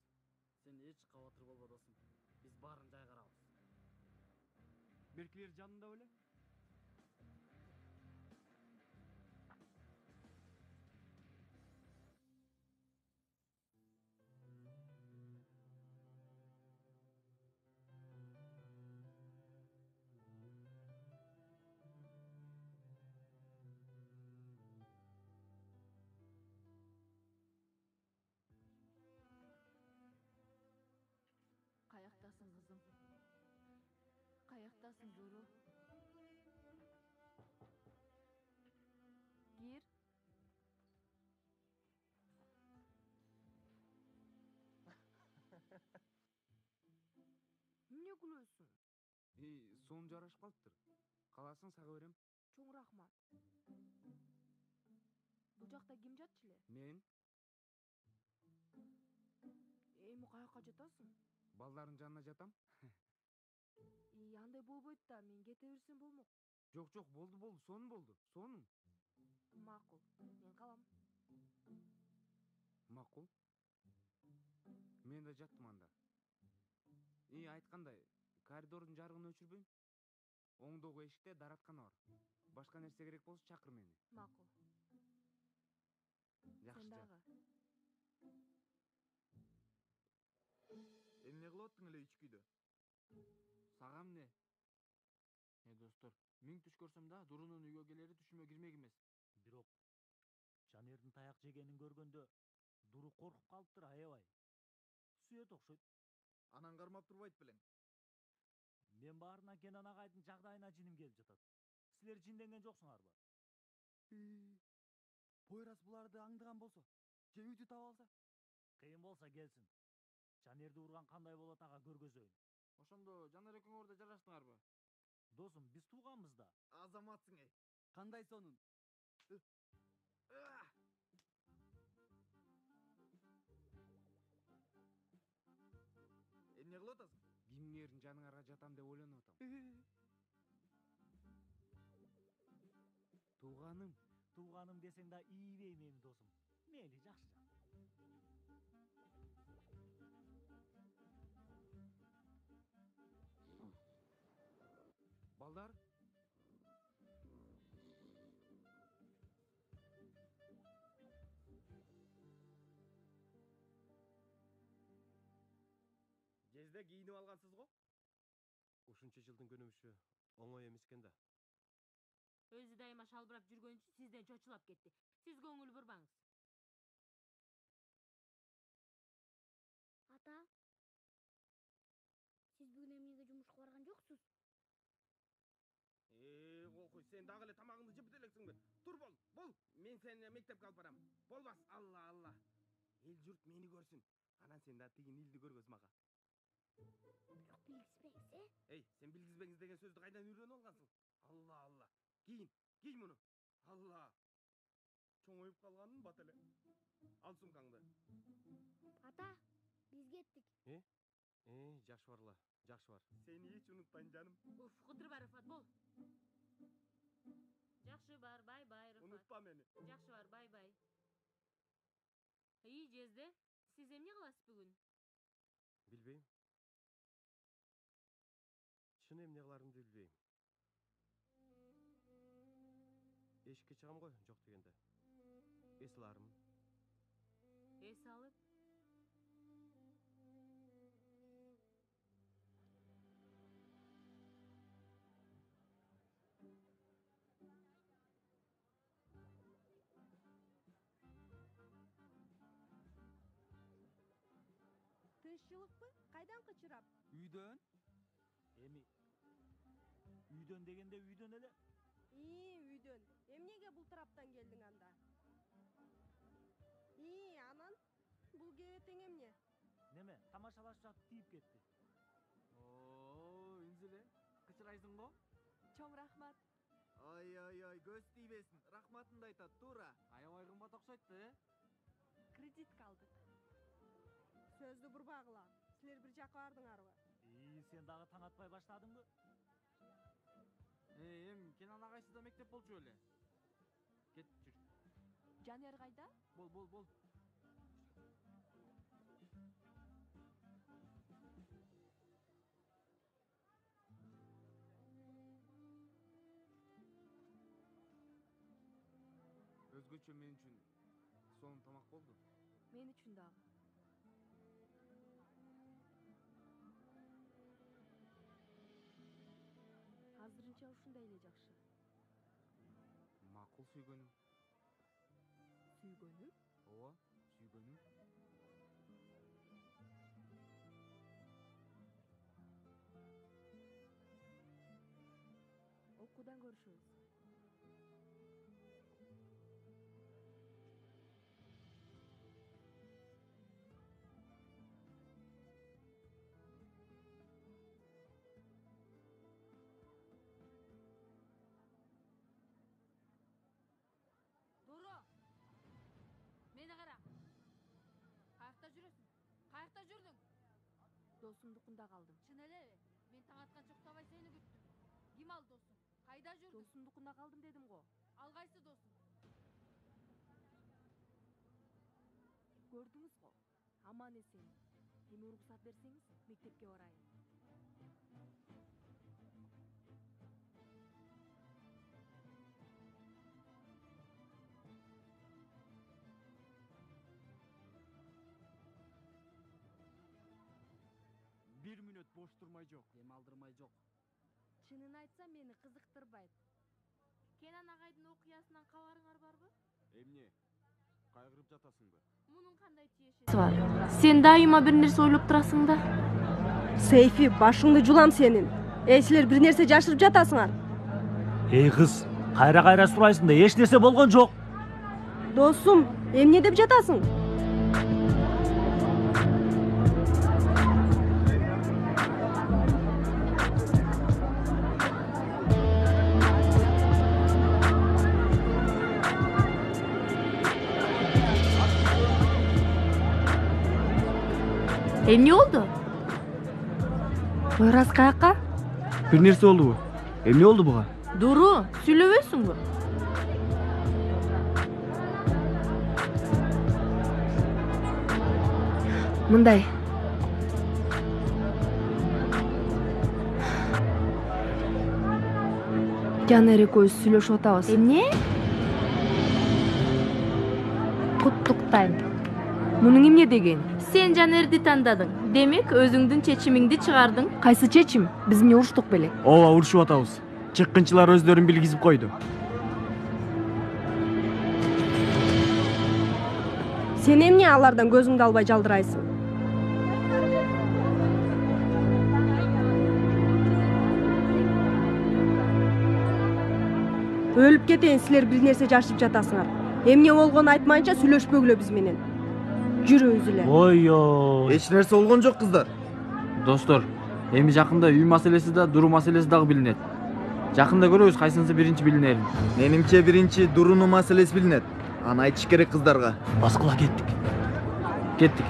Сен эч кабатыр болбо, досум. Биз баарын жайгарабыз. Беркилер жанында беле? атасың, Зуру? Кир. Эмне күлөсүң? Соом жарашып калыптыр. Каласың сага берем. Чоң рахмат. Бул жакта ким жатчу эле? Мен Эми каяка жатасың? балдардын жанына жатам. Андай болбойт да, мен кете берсем болмок. Жок, болду. Сонун болду. Сонун. Макул, мен калам. Макул. Мен да жаттым анда. Айткандай, коридордун жарыгын өчүрбөйм. Оңдогу эшикте дараткана бар. Башка нерсе керек болсо чакыр мени. Макул. Жакшы. Сен дагы. Эмне кылып аттың эле ичкүйдө? Сага эмне? Достор, миң түш көрсөм да Дурунун үйгө келери түшүмө кирмек эмес. Бирок Жанердин таяк жегенин көргөндө Дуру коркуп калыптыр, аябай. Сүйөт окшойт. Анан кармап турбайт белең. Мен баарынан Кенан агайдын жагдайына жиним келип жатат. Силер жинденген жоксуңарбы? Пойрас буларды аңдыган болсо, же үйдү таап алса? Кыйын болса келсин. Жанерди урган кандай болот ага көргөзөйүн. Ошондо Жанер экөөңөр да жараштыңарбы? Досум, биз тууганбыз да. Азаматсың эй. Кандай сонун? Эмне кылып атасың? Кимдердин жаныңарга жатам деп ойлонуп атам. Тууганым. Тууганым десең да ийбейм эми досум. Мейли, жакшы. Балдар, жезде кийинип алгансыз го? Ушунча жылдын көнүмүшү оңой эмес экен да. Өзү дайыма шалбырап жүргөн үчүн сизден чочулап кетти. Сиз көңүл бурбаңыз. Ата, сиз бүгүн эмнеге жумушка барган жоксуз? Колкуй, сен дагы эле тамагыңды жеп элексиңби? Тур бол. Мен сени мектепке алып барам. Болбас, алла. Эл журт мени көрсүн. Анан сен да тигин илди көргөз мага. Бирок билгизбеңиз, Эй, сен билгизбеңиз деген сөздү кайдан үйрөнүп алгансың? Алла. Кийин муну. Алла. Чоңоюп калганың бат эле. Ал сумкаңды. Ата, биз кеттик. Жакшы барла. Жакшы бар. Сени эч унутпайм жаным. Уф, Кыдыр бар, Рыфат, бол. Жакшы бар, бай-бай, Рыфат. Унутпа мени. Жакшы бар, бай-бай. Жезде, сиз эмне кыласыз бүгүн? Билбейм. Чын эмне кыларымды билбейм. Эшикке чыгам го, жок дегенде. Эс аларым. Эс алып? Тынччылыкпы? Кайдан кычырап? Үйдөн? Эми үйдөн дегенде үйдөн эле. Үйдөн. Эмнеге бул тараптан келдиң анда? Анан бул кебетең эмне? Неме, тамашалашып жатып тийип кетти. Үнзүле, кычырайсың го? Чоң рахмат. Ай, көз тийбесин. Рахматынды айтат, туура. Аябай кымбат окшойт да, Кредитке алдык. Сөздү бурбагыла. Силер бир жакка бардыңарбы? Сен дагы таң атпай баштадыңбы? Эми Кенан агайсы да мектеп болчу эле. Кет, жүр. Жанер кайда? Бол. Өзгөчө мен үчүн сонун тамак болду. Мен үчүн дагы. Азырынча ушундай эле жакшы. Макул сүйгөнүм. Сүйгөнүм? Ооба, сүйгөнүм. Uykudan görüşürüz. Duru! Meni qara. Qayerda жүрөсүң? Qayerda жүрдүң? Досумдукунда калдым. Чын элеби? Мен таң атканча уктабай сени күттүм. Ким ал досуң? Кайда жүрдүң? Досумдукунда калдым дедим го. Ал кайсы досуң? Көрдүңүз го. Аман эсен. Эми уруксат берсеңиз, мектепке барайын. Bir мүнөт бош турмай жок. Эми алдырмай жок. Чынын айтсам мени кызыктырбайт. Кенан агайдын окуясынан кабарыңар барбы? Эмне? Кайгырып жатасыңбы? Мунун кандай тиешеси бар? Сен дайыма бир нерсе ойлоп турасың да. Сейфи, башыңды жулам сенин. Силер бир нерсе жашырып жатасыңар. Эй кыз, кайра сурайсың да эч нерсе болгон жок. Досум, эмне деп жатасың? Эмне болду? Oraz каяка? Bir nerse oldu bu. Emne oldu buğa? Duru, сүйлөбөйсүңбү? Мындай. Жанер экөөбүз сүйлөшүп атабыз. Эмне? Куттуктайм. Мунун эмне деген? Сен Жанерди тандадың. Демек, өзүңдүн чечимиңди чыгардың. Кайсы чечим? Биз эмне уруштук беле? Ооба, урушуп атабыз. Чыккынчылар өздөрүн билгизип койду. Сен эмне алардан көзүңдү албай жалдырайсың? Өлүп кетейин, силер бир нерсе жашырып жатасыңар. Эмне болгонун айтмайынча сүйлөшпөгүлө биз менен. Жүрөбүз эле. Ой-ой. Эч нерсе болгон жок кыздар. Достор, эми жакында үй маселеси да, Дуру маселеси дагы билинет. Жакында көрөбүз кайсынысы биринчи билинерин. Менимче биринчи Дурунун маселеси билинет. Аны айтыш керек кыздарга. Баскыла кеттик. Кеттик.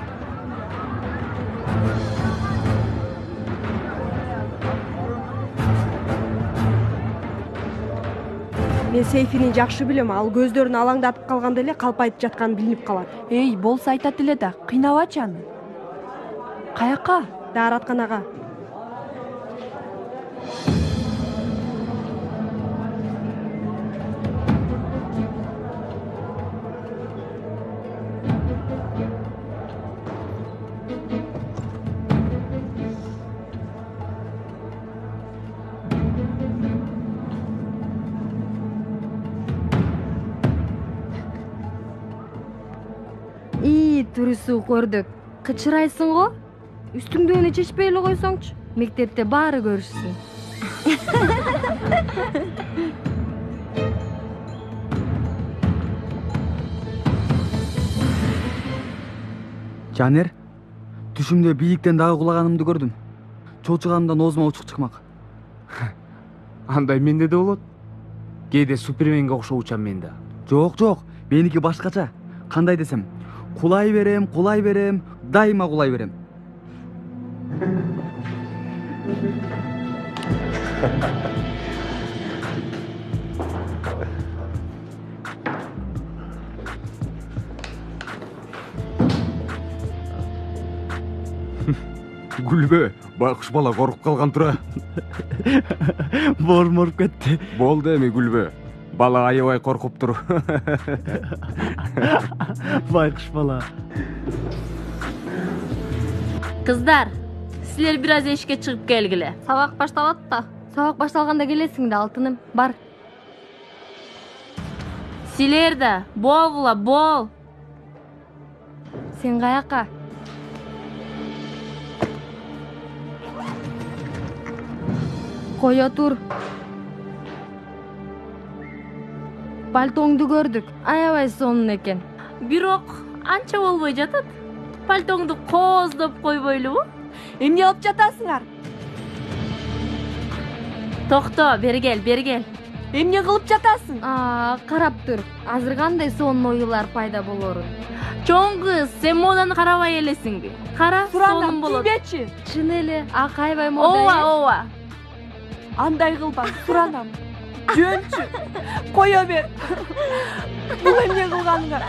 Мен Сейфини жакшы билем, ал көздөрүн алаңдатып калганда эле калп айтып жатканы билинип калат. Эй, болсо айтат эле да, кыйнабачы аны. Каяка? Дааратканага. Турусу көрдүк. Кычырайсың го? Үстүңдөгүнү чечпей эле койсоңчу. Мектепте баары көрүшсүн. Жанер, түшүмдө бийиктен дагы кулаганымды көрдүм. Чоочуганымдан оозума учук чыкмак. Андай менде да болот. Кээде Суперменге окшоп учам мен да. Жок, меники башкача. Кандай десем, кулай берем, дайыма кулай берем. Гүлбө, байкуш бала коркуп калган тура. Моруп кетти. Болду эми Гүлбө. Бала аябай коркуп тур. Байкуш бала. Кыздар, силер бир аз эшикке чыгып келгиле. Сабак башталат да. Сабак башталганда келесиң да, алтыным. Бар. Силер да, болгула, бол. Сен каяка? Кое тур. Пальтоңду көрдүк. Аябай сонун экен. Бирок анча болбой жатат. Пальтоңду кооздоп койбойлубу? Эмне кылып жатасыңар? Токто, бери кел. Эмне кылып жатасың? Карап тур. Азыр кандай сонун оюлар пайда болорун. Чоң кыз, сен моданы карабай элесиңби? Кара, сонун болот. Кийбечи. Чын эле, аябай мода. Ооба. Андай кылба, суранам. Жөнчү. Кое бер. Бул эмне кылганыңар?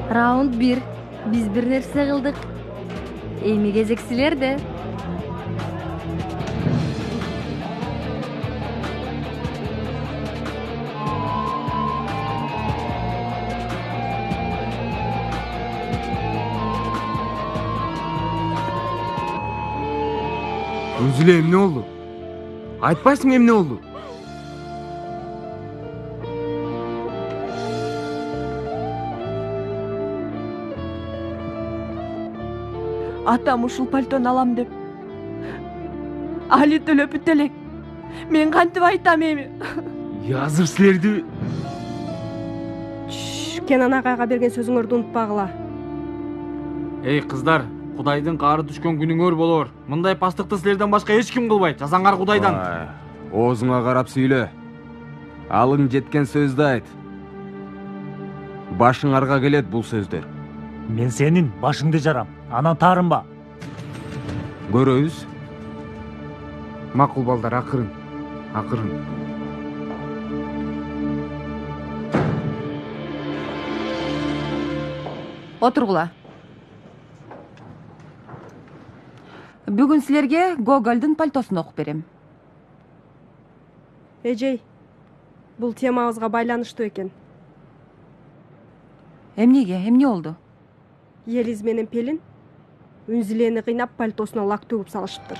Раунд 1. Биз бир нерсе кылдык. Эми кезек силерде. Үнзүлө эмне болду? Айтпайсың эмне болду? Атам ушул пальтону алам деп. Али төлөп бүт элек. Мен кантип айтам эми? Азыр силерди Кенан агайга берген сөзүңөрдү унутпагыла. Эй кыздар, Кудайдын каары түшкөн күнүңөр болор. Мындай пастыкты силерден башка эч ким кылбайт. Жазаңар Кудайдан. Оозуңа карап сүйлө. Алың жеткен сөздү айт. Башыңарга келет бул сөздөр. Мен сенин башыңды жарам. Анан таарынба. Көрөбүз. Макул балдар, акырын. Отургула. Бүгүн силерге Гогольдун пальтосун окуп берем. Эжей, бул темабызга байланыштуу экен. Эмнеге? Эмне болду? Елиз менен Пелин Үнзүлени кыйнап пальтосуна лак төгүп салышыптыр.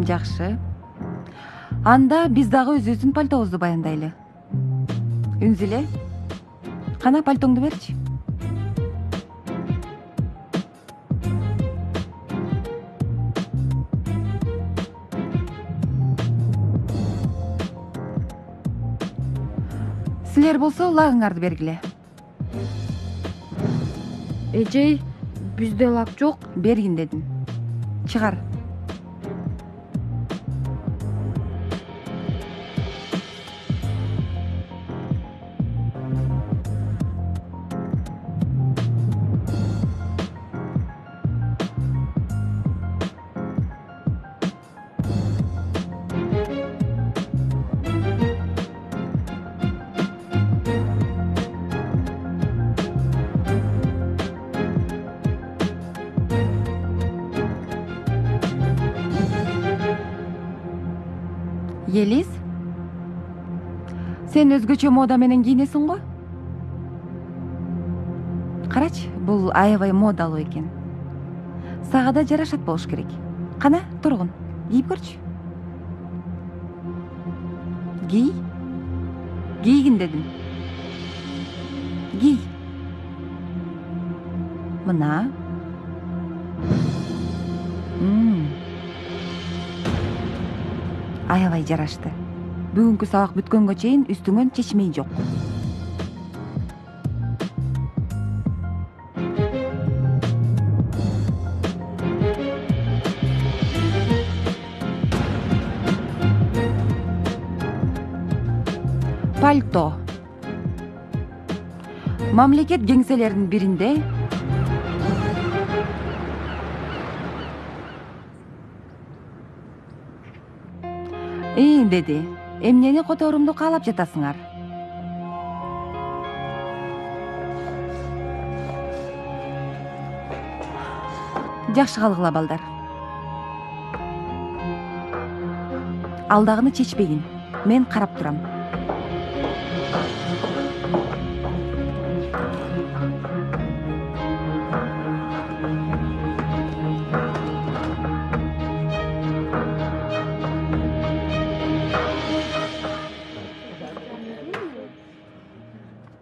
Жакшы. Анда биз дагы өзүбүздүн пальтобузду баяндайлы. Үнзүле, кана пальтоңду берчи. Силер болсо лагыңарды бергиле. Эжей, бизде лак жок. Бергин дедим. Чыгар. Елиз, сен өзгөчө мода менен кийинесиң го? Карачы, бул аябай модалуу экен. Сага да жарашат болуш керек. Кана, тургун, кийип көрчү. Кийгин дедим. Кий. Мына. Аябай жарашты. Бүгүнкү сабак бүткөнгө чейин үстүңөн чечмей жок. Пальто. Мамлекет кеңселеринин биринде деди. Эмнени которумду каалап жатасыңар? Жакшы калгыла балдар. Алдагыны чечпегин. Мен карап турам.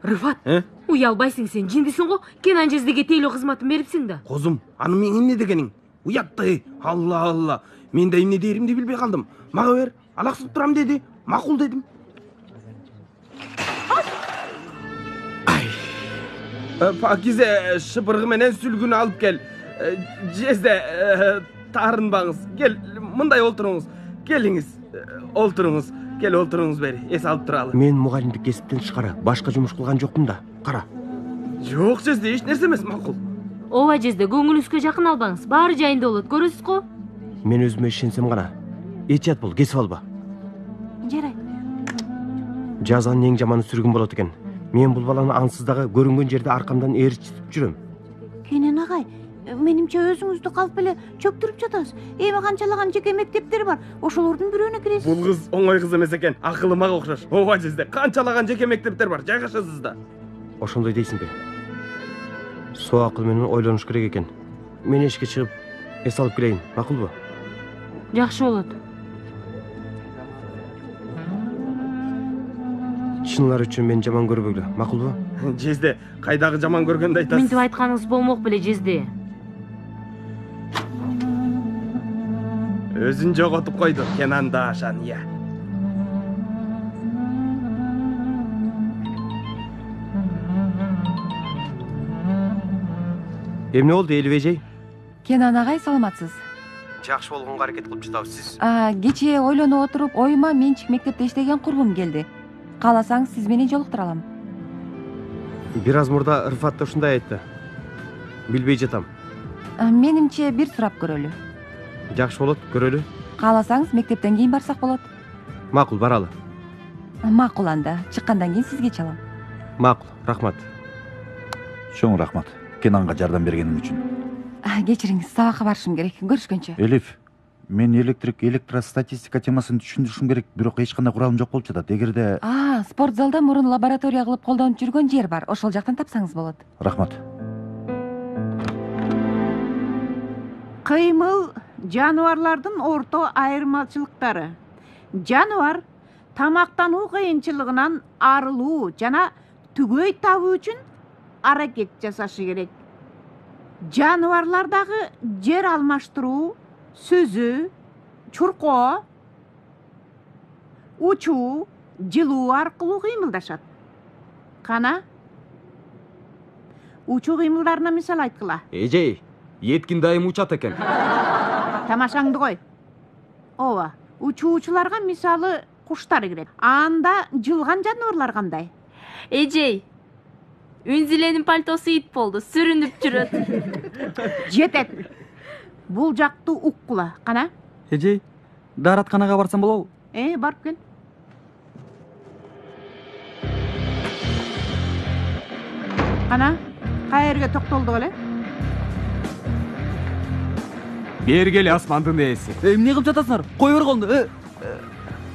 Rıfat, uялбайсың сен, жиндисің го? Кенан жездеге тейлөө кызматын берипсиң да. Козум, аны мен эмне дегениң? Уятты. Алла алла. Мен да эмне деримди билбей калдым. Мага бер, алаксып турам деди. Макул дедим. Пакизе, шыпыргы менен сүлгүнү алып кел. Жезде таарынбаңыз. Кел, мындай олтуруңуз. Келиңиз. Олтуруңуз. Кел олтуруңуз бери. Эс алып туралы. Мен мугалимдик кесиптен тышкары башка жумуш кылган жокмун да. Кара. Жок, жезде эч нерсе эмес, макул. Ооба жезде, көңүлүңүзгө жакын албаңыз. Баары жайында болот, көрөсүз го? Мен өзүмө ишенсем гана. Этият бол, кесип алба. Жарайт. Жазанын эң жаманы сүргүн болот экен. Мен бул баланы ансыз дагы көрүнгөн жерде аркамдан ээрчитип жүрөм. Кенен агай, менимче өзүңүздү калп эле чөктүрүп жатасыз. Эми канчалаган жеке мектептер бар, ошолордун бирөөнө киресиз. Бул кыз оңой кыз эмес экен. Акылы мага окшош. Ооба жезде, канчалаган жеке мектептер бар. Жайгашасыз да. Ошондой дейсиңби? Соо акыл менен ойлонуш керек экен. Мен эшикке чыгып, эс алып келейин, макулбу? Жакшы болот. Чынлар үчүн мен жаман көрбөгүлө, макулбу? Жезде, кайдагы жаман көргөндү айтасыз? Мынтип айтканыңыз болмок беле жезде. Өзүн жоготуп койду, Кенан Даашан, ия. Эмне болду, Элип эжей? Кенан агай, саламатсыз? Жакшы болгонго аракет кылып жатабыз сиз. Кечээ ойлонуп отуруп, оюма менчик мектепте иштеген курбум келди. Кааласаң сиз менен жолуктура алам. Бир аз мурда Рыфат да ушундай айтты. Билбей жатам. Менимче бир сурап көрөлү. Жакшы болот, көрөлү. Кааласаңыз мектептен кийин барсак болот. Макул, баралы. Макул анда, чыккандан кийин сизге чалам. Макул, рахмат. Чоң рахмат Кенанга жардам бергениң үчүн. Кечириңиз, сабакка барышым керек. Көрүшкөнчө. Элиф, мен электростатистика темасын түшүндүрүшүм керек, бирок эч кандай куралым жок болуп жатат. Эгерде спорт залда мурун лаборатория кылып колдонуп жүргөн жер бар. Ошол жактан тапсаңыз болот. Рахмат. Кыймыл жаныбарлардын орто айырмачылыктары. Жаныбар тамактануу кыйынчылыгынан арылуу жана түгөй табуу үчүн аракет жасашы керек. Жаныбарлардагы жер алмаштыруу, сөзү, чуркоо, учуу, жылуу аркылуу кыймылдашат. Кана? Учуу кыймылдарына мисал айткыла. Эжей, Еткин дайым учат экен. Тамашаңды кой. Ооба, учуучуларга мисалы куштар кирет. Анда жылган жаныбарлар кандай? Эжей, Үнзиленин пальтосу ит болду, сүрүнүп жүрөт. Жетет. Бул жакты уккула. Кана? Эжей, дааратканага барсам болобу? Барып кел. Кана? Кайерге токтолдук эле? Бергели асмандын ээси. Эмне кылып жатасыңар? Кой бер колду.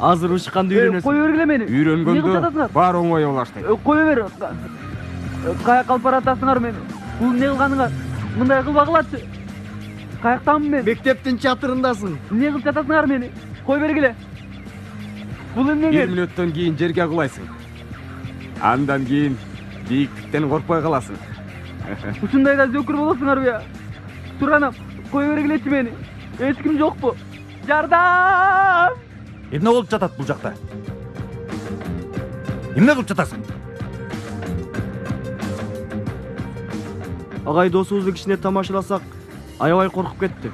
Азыр ушканды үйрөнөсүң. Кой бергиле мени. Үйрөнгөндө баары оңой боло баштайт. Кой бер. Каяк алып баратасыңар мени? Бул эмне кылганыңар? Мындай кылбагылачы. Каяктамын мен? Мектептин чатырындасың. Эмне кылып жатасыңар мени? Кой бергиле. Бул эмнеңер? 1 мүнөттөн кийин жерге кулайсың. Андан кийин бийиктиктен коркпой каласың. Ушундайда зөкүр болосуңарбы? Туранам, кой бергилечи мени. Эч ким жокпу? Жардам! Эмне болуп жатат бул жакта? Эмне кылып жатасың? Агай досубузду кичине тамашаласак, аябай коркуп кетти.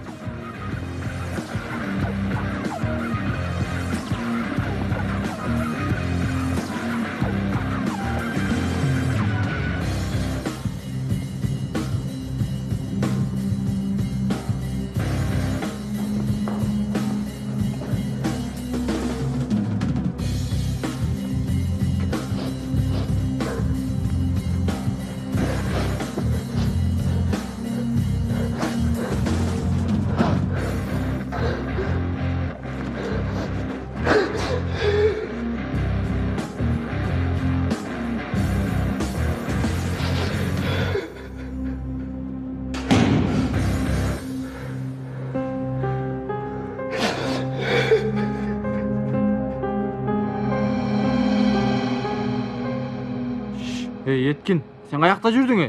Эй, Эткин, сен каякта жүрдүң?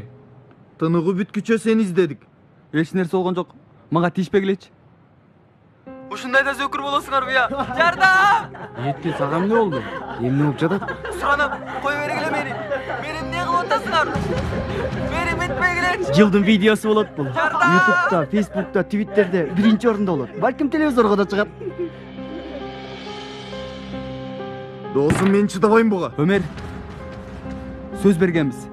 Тыныгы бүткүчө сени издедик. Эч нерсе болгон жок. Мага тийишпегилечи. Ушундайда зөкүр болосуңарбы я? Жардам! Эткин, сага эмне болду? Эмне болуп жатат? Суранам, кой бергиле мени. Мени эмне кылып атасыңар? Мени бүтпегилечи. Жылдын видеосу болот бул. YouTube'да, Facebook'та, Twitter'де биринчи орунда болот. Балким телевизорго да чыгат. Досум, мен чыдабайм буга. Өмөр. Сөз бергенбиз.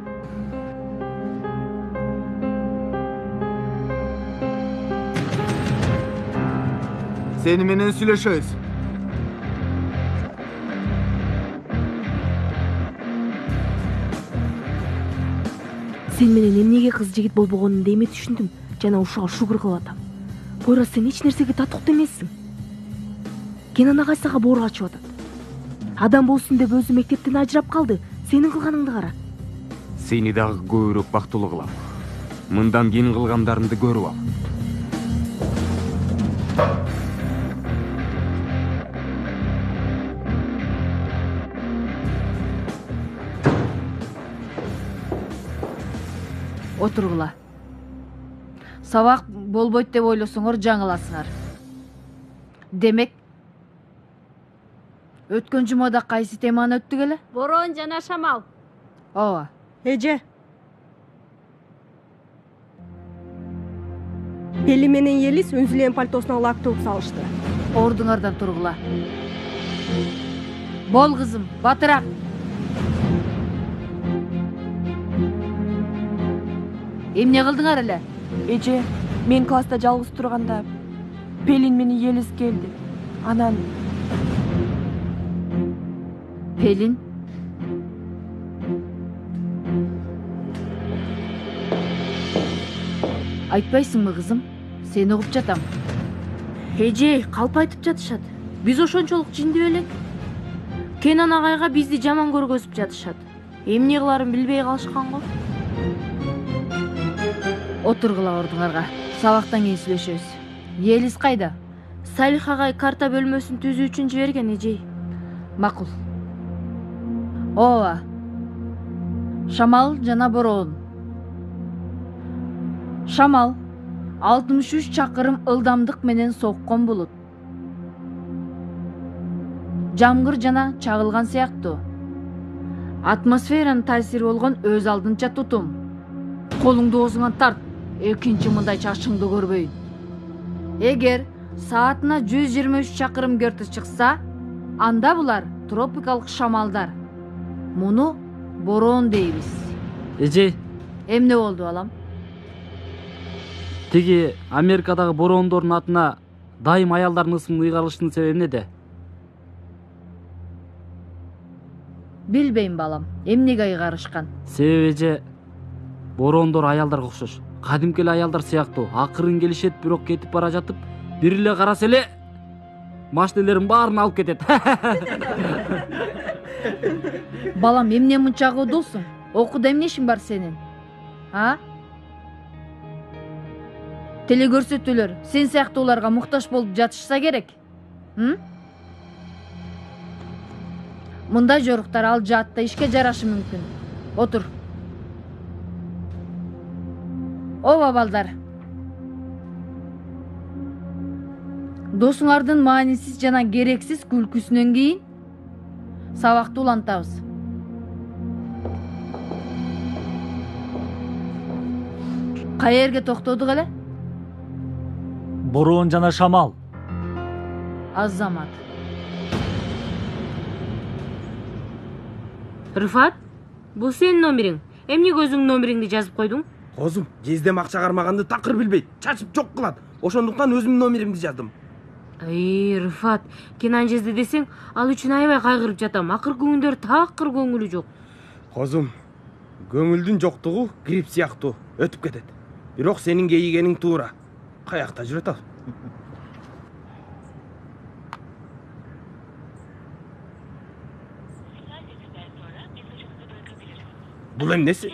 Сени менен сүйлөшөбүз. Сен менен эмнеге кыз жигит болбогонун эми түшүндүм жана ушуга шүгүр кылып атам. Пойра, сен эч нерсеге татыктуу эмессиң. Кенан агай сага боор ачып атат. Адам болсун деп өзү мектептен ажырап калды. Сенин кылганыңды кара. Сени дагы көбүрөөк бактылуу кылам. Мындан кийин кылгандарымды көрүп ал. Отургула. Сабак болбойт деп ойлосоңор жаңыласыңар. Демек, өткөн жумада кайсы теманы өттүк эле? Борон жана шамал. Ооба. Эже. Пели менен Елис Үнзүлен пальтосуна лак төгүп салышты. Ордуңардан тургула. Бол кызым, батыраак. Эмне кылдыңар эле? Эже, мен класста жалгыз турганда Пелин менен Елис келди. Анан Пелин? Айтпайсыңбы кызым? Сени угуп жатам. Эже, калп айтып жатышат. Биз ошончолук жиндип элек. Кенан агайга бизди жаман көргөзүп жатышат. Эмне кыларын билбей калышкан го. Отургула ордуңарга. Сабактан кийин сүйлөшөбүз. Елис кайда? Салих агай карта бөлмөсүн түзүү үчүн жиберген, эже. Макул. Ооба. Шамал жана Борон. Шамал 63 чакырым ылдамдык менен соккон булут. Жамгыр жана чагылган сыяктуу. Атмосферанын таасири болгон өз алдынча тутум. Колуңду оозуңан тарт. Экинчи мындай чашыңды көрбөйүн. Эгер саатына 123 чакырым герц чыкса, анда булар тропикалык шамалдар. Муну борон дейбиз. Эже, Эмне болду балам? тиги Америкадагы борондордун атына дайым аялдардын ысымын ыйгарылыштын себеби эмнеде? Билбейм балам. Эмнеге ыйгарышкан? Себеби эже, борондор аялдарга окшош. Кадимки эле аялдар сыяктуу. Акырын келишет, бирок кетип бара жатып, бир эле караса эле машинелерин баарын алып кетет. Балам, эмне мынча куудулсуң? Окууда эмне ишиң бар сенин? А? Телекөрсөтүүлөр сен сыяктууларга муктаж болуп жатышса керек. Мындай жоруктар ал жаатта ишке жарашы мүмкүн. Отур. Ооба балдар. Досуңардын маанисиз жана керексиз күлкүсүнөн кийин сабакты улантабыз. Кай жерге токтодук эле? Борон жана Шамал. Азамат. Рыфат, бул сенин номериң. Эмнеге өзүңдүн номериңди жазып койдуң? Козум, жездем акча кармаганды такыр билбейт, чачып жок кылат. Ошондуктан өзүмдүн номеримди жаздым. Рыфат, Кенан жезди десең, ал үчүн аябай кайгырып жатам. Акыркы күндөр такыр көңүлү жок. Козум, көңүлдүн жоктугу грипп сыяктуу өтүп кетет. Бирок сенин кейигениң туура. Каякта жүрөт ал? Бул эмнеси?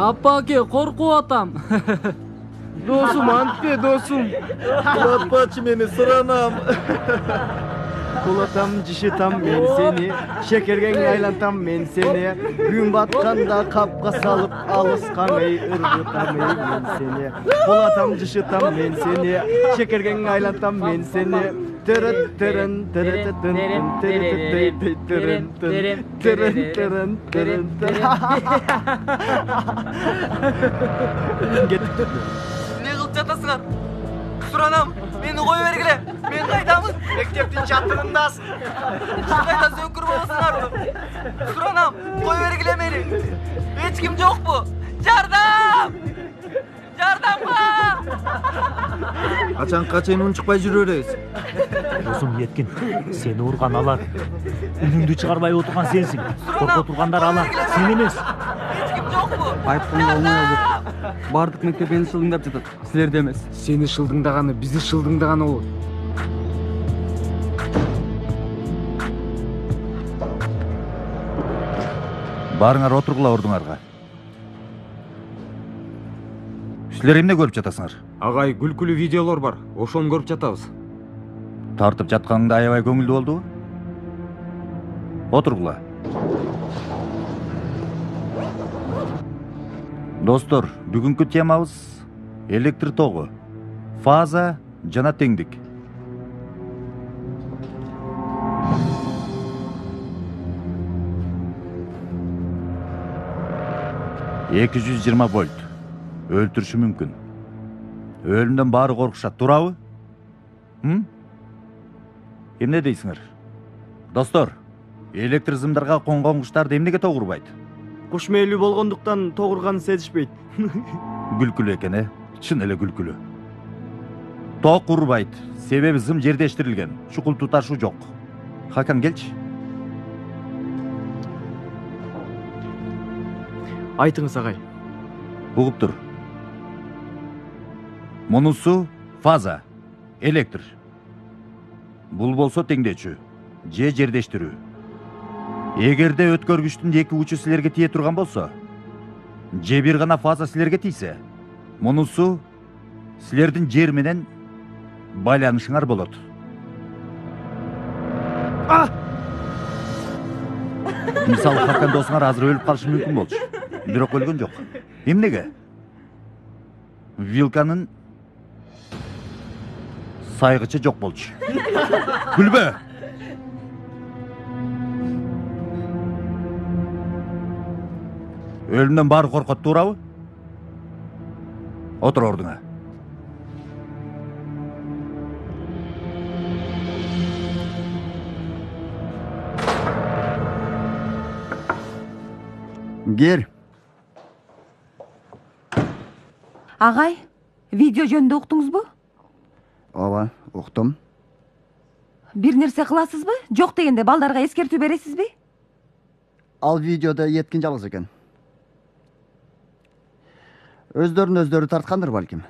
Апа аке, коркуп атам. Досум, антпе, досум. Кулатпачы мени, сұранам. Кулатам, жишетам мен сени, шекерген айлантам мен сени. Күн батканда капка салып, алыскамай ыргытамай мен сени. Кулатам, жишетам мен сени, шекерген айлантам мен сени. Тырын, тырын, тырын, тырын, тырын, тырын, тырын, тырын, тырын. Не кылып жатасыңар? Суранам, мени кое бергиле. Мен кайдамын? Мектептин чатырындасың. Кайда сөкүр болсуңар? Суранам, кое бергиле мени. Эч ким жокпу? Жардам! Жардамга! Качанга чейин унчукпай жүрө беребиз. Досум Еткин, сени урган алар. Үнүңдү чыгарбай отурган сенсиң. Корко тургандар алар, сен эмес. Эч ким жокпу? Айтканга оңой болот. Бардык мектеп мени шылдыңдап жатат. Силерде эмес. Сени шылдыңдаганы, бизди шылдыңдаганы болот. Барыңар отургула ордуңарга. Силер эмне көрүп жатасыңар? Агай, күлкүлүү видеолор бар. Ошону көрүп жатабыз. Тартып жатканыңда аябай көңүлдүү болдубу? Отургула. Достор, бүгүнкү темабыз электр тогу, фаза жана теңдик. Эки жүз жыйырма вольт. Өлтүрүшү мүмкүн. Өлүмдөн баары коркушат, туурабы? Эмне дейсиңер? Достор, электр зымдарга конгон куштарды эмнеге тогурбайт? Куш мээлүү болгондуктан тогурганын сезишпейт. Күлкүлүү экен, чын эле күлкүлүү. Ток урбайт, себеби зым жердештирилген, чукул туташуу жок. Хакан, келчи. Айтыңыз, агай. Угуп тур. Мунусу фаза, электр. Бул болсо теңдөөчү, же жердештирүү. Эгерде өткөргүчтүн эки учу силерге тие турган болсо, же бир гана фаза силерге тийсе, мунусу силердин жер менен байланышыңар болот. Мисалы, Хакан досуңар азыр өлүп калышы мүмкүн болчу. Бирок өлгөн жок. Эмнеге? Вилканын сайгычы жок болчу. Күлбө! Өлүмдөн баары коркот, туурабы? Отур ордуңа. Гер. Агай, видео жөнүндө уктуңузбу? Ооба, уктум. Бир нерсе кыласызбы? Жок дегенде балдарга эскертүү бересизби? Ал видеода Еткин жалгыз экен. Өздөрүн өздөрү тарткандыр балким.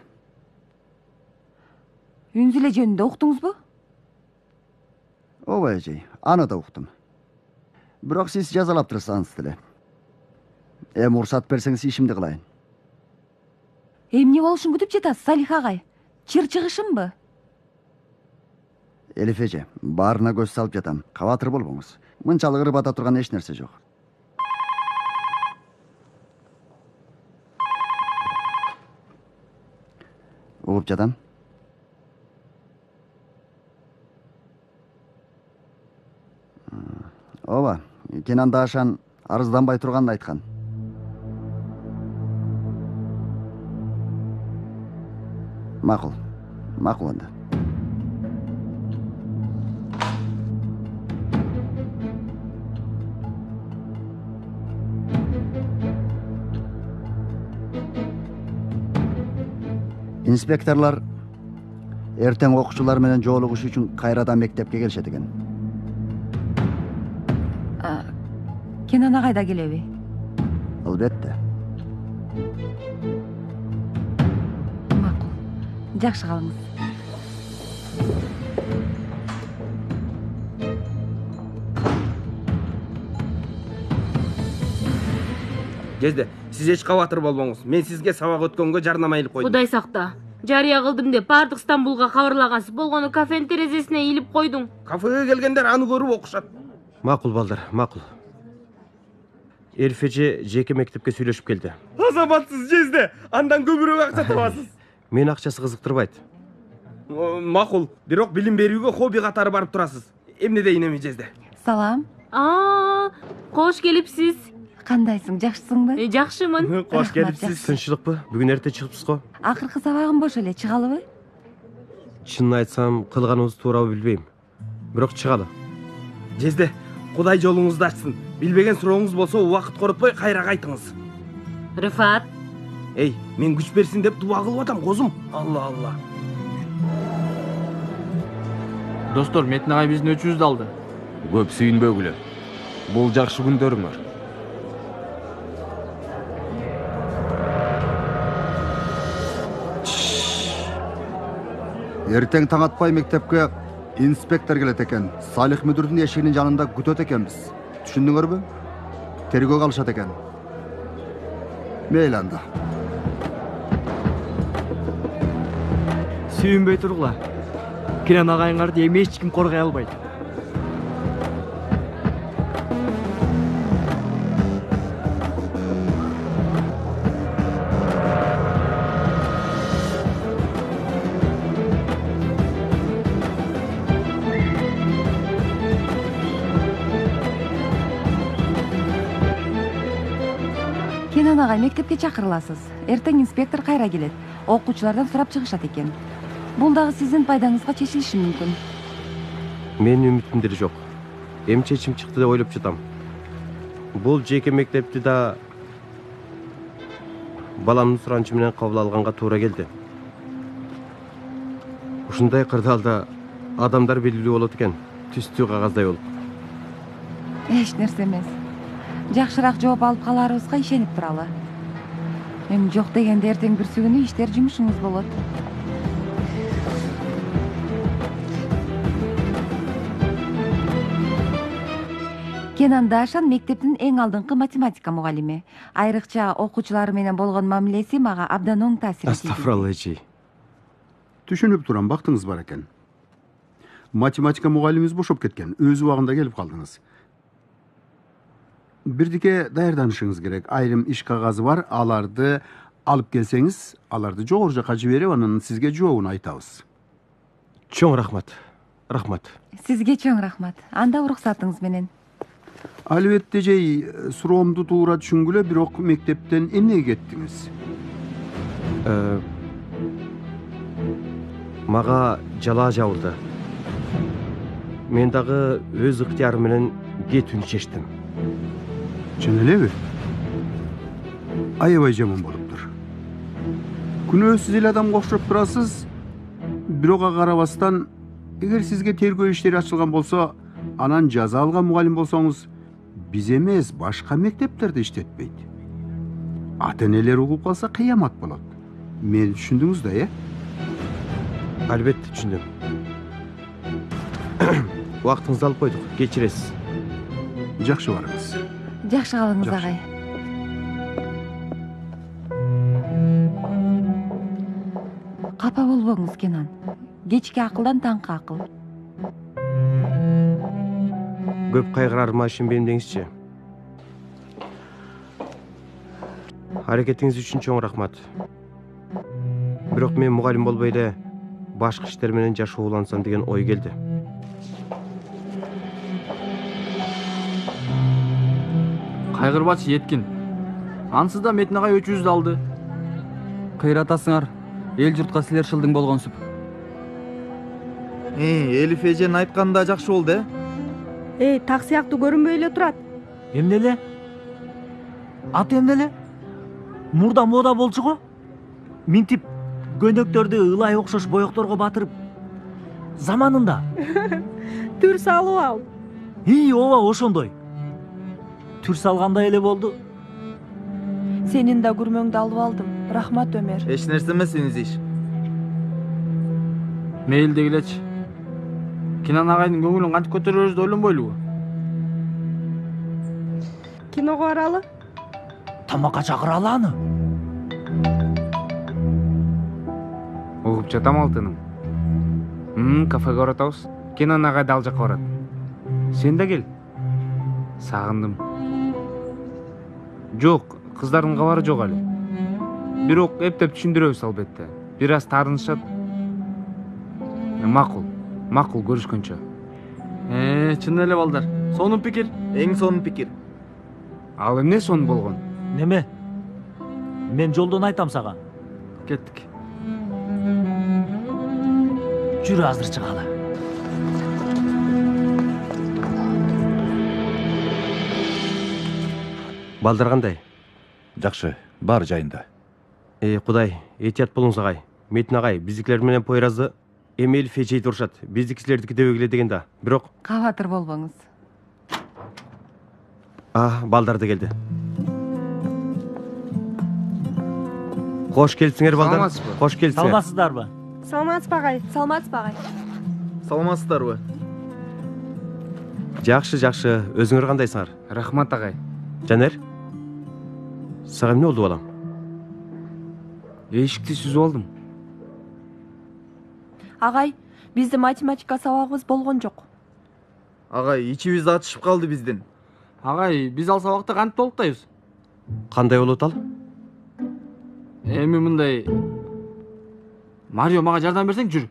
Үнзүлө жөнүндө уктуңузбу? Ооба эжей, аны да уктум. Бирок сиз жазалап турсаңыз деле. Эми уруксат берсеңиз ишимди кылайын. Эмне болушун күтүп жатасыз, Салих агай? Чыр чыгышымбы? Элиф эже, баарына көз салып жатам. Кабатыр болбоңуз. Мынчалык ырбата турган эч нерсе жок. Угуп жатам. Ооба, Кенан Даашан арызданбай турганын айткан. Макул, макул анда. Инспекторлар эртең окуучулар менен жоолугуш үчүн кайрадан мектепке келишет экен. Кенан агай да келеби? Албетте. Макул. Жакшы калыңыз. Жезде, сиз эч кабатыр болбоңуз. Мен сизге сабак өткөнгө жарнама илип койдум. Кудай сакта. Жарыя кылдым деп бардык Стамбулга кабарлагансыз болгону кафенин терезесине илип койдуң. Кафеге келгендер аны көрүп окушат. Макул балдар, макул. Элиф эже жеке мектепке сүйлөшүп келди. Азаматсыз Жезде, андан көбүрөөк акча табасыз. Мени акчасы кызыктырбайт. Макул, бирок билим берүүгө хобби катары барып турасыз. Эмне дейин эми Жезде? Салам. Кош келипсиз. Кандайсың, жакшысыңбы? Жакшымын. Кош келипсиз. Тынччылыкпы? Бүгүн эрте чыгыпсыз го? Акыркы сабагым бош эле, чыгалыбы? Чынын айтсам, кылганыбыз туурабы билбейм. Бирок чыгалы. Жезде, Кудай жолуңузду ачсын. Билбеген сурооңуз болсо, убакыт коротпой кайра кайтыңыз. Рифат. Эй, мен күч берсин деп дуа кылып атам, козум. Алла. Достор, Метин агай биздин өчүбүздү алды. Көп сүйүнбөгүлө. Бул жакшы күндөрүңөр. Эртең таң атпай мектепке инспектор келет экен. Салих мүдүрдүн эшигинин жанында күтөт экенбиз. Түшүндүңөрбү? Тергөө калышат экен. Мейли анда. Сүйүнбөй тургула. Кенен агайыңарды эми эч ким коргой албайт. Кенен агай, мектепке чакырыласыз. Эртең инспектор кайра келет. Окуучулардан сурап чыгышат экен. Бул дагы сиздин пайдаңызга чечилиши мүмкүн. Менин үмүтүм деле жок. Эми чечим чыкты деп ойлоп жатам. Бул жеке мектепти да баламдын суранычы менен кабыл алганга туура келди. Ушундай кырдаалда адамдар белгилүү болот экен, түстүү кагаздай болуп. Эч нерсе эмес. Жакшыраак жооп алып калаарыбызга ишенип туралы. Эми жок дегенде эртең бүрсү күнү иштер жумушуңуз болот. Кенан Дашан мектептин эң алдыңкы математика мугалими. Айрыкча окуучулар менен болгон мамилеси мага абдан оң таасир этти. Астагфиралла эжи. Түшүнүп турам, бактыңыз бар экен. Математика мугалимибиз бошоп кеткен, өз убагында келип калдыңыз. Бирдике даярданышыңыз керек. Айрым иш кагазы бар, аларды алып келсеңиз, аларды жогору жака жиберип, анан сизге жообун айтабыз. Чоң рахмат. Рахмат. Сизге чоң рахмат. Анда уруксатыңыз менен. Албетте жей, суроомду туура түшүнгүлө, бирок мектептен эмнеге кеттиңиз? Мага жала жабылды. Мен дагы өз ыктыярым менен кетүүнү чечтим. Чын элеби? Аябай жаман болуптур. Күнөөсүз эле адамга окшоп турасыз, бирок ага карабастан, эгер сизге тергөө иштери ачылган болсо, анан жаза алган мугалим болсоңуз, биз эмес, башка мектептерде иштетпейт. Ата-энелер угуп калса кыямат болот. Мени түшүндүңүз да, э? Албетте түшүндүм. Убактыңызды алып койдук, кечиресиз. Жакшы барыңыз. Жакшы калыңыз, агай. Капа болбоңуз, Кенан. Кечки акылдан таңкы акыл. Көп кайгырарыма ишенбейм деңизчи. Аракетиңиз үчүн чоң рахмат. Бирок мен мугалим болбой эле башка иштер менен жашоолансам деген ой келди. Кайгырбачы Еткин. Ансыз да Метин агай өчүбүздү алды. Кыйратасыңар. Эл журтка силер шылдың болгонсуп. Элиф эженин айтканы да жакшы болду, Так сыяктуу көрүнбөй эле турат. Эмне эле? Аты эмне эле? Мурда мода болчу го? Минтип көнөктөрдү ылай окшош боекторго батырып. Заманында. Түр салып ал. Ооба ошондой. Түр салгандай эле болду. Сенин да күрмөңдү алып алдым. Рахмат, Өмөр. Эч нерсе эмес, иш. Мейли дегилечи. Кенан агайдын көңүлүн кантип көтөрөбүздү ойлонбойлубу? Киного баралы? тамакка чакыралы аны. Угуп жатам Алтыным. Кафеге баратабыз. Кенан агай да ал жакка барат. Сен да кел. Сагындым. Жок, кыздардын кабары жок эле. Бирок эптеп түшүндүрөбүз албетте. Бир аз таарынышат. Макул көрүшкөнчө. Чын эле балдар. Сонун пикир. Эң сонун пикир. Ал эмне сонун болгон? Неме? Мен жолдон айтам сага. Кеттик. Жүрү азыр чыгалы. Балдар кандай? Жакшы, бар жайында. Кудай, этият болуңуз агай. Метин агай, биздикилер менен Пойразды Эмел фечей турушат. Биздикилердики дебегиле деген да. Бирок Кабатыр болбоңуз. Балдар да келди. Кош келипсиңер балдар. Кош келипсиңер. Саламатсыздарбы? Саламатсызбы агай? Саламатсызбы агай? Саламатсыздарбы? Жакшы, өзүңөр кандайсыңар? Рахмат агай. Жанер? Сага эмне болду балам? Эшикти сүзүп алдым. Агай, бизде математика сабагыбыз болгон жок. Агай, ичибиз ачышып калды биздин. Агай, биз ал сабакта кантип толуктайбыз? Кандай болот ал? Эми мындай. Марио, мага жардам берсең, жүр.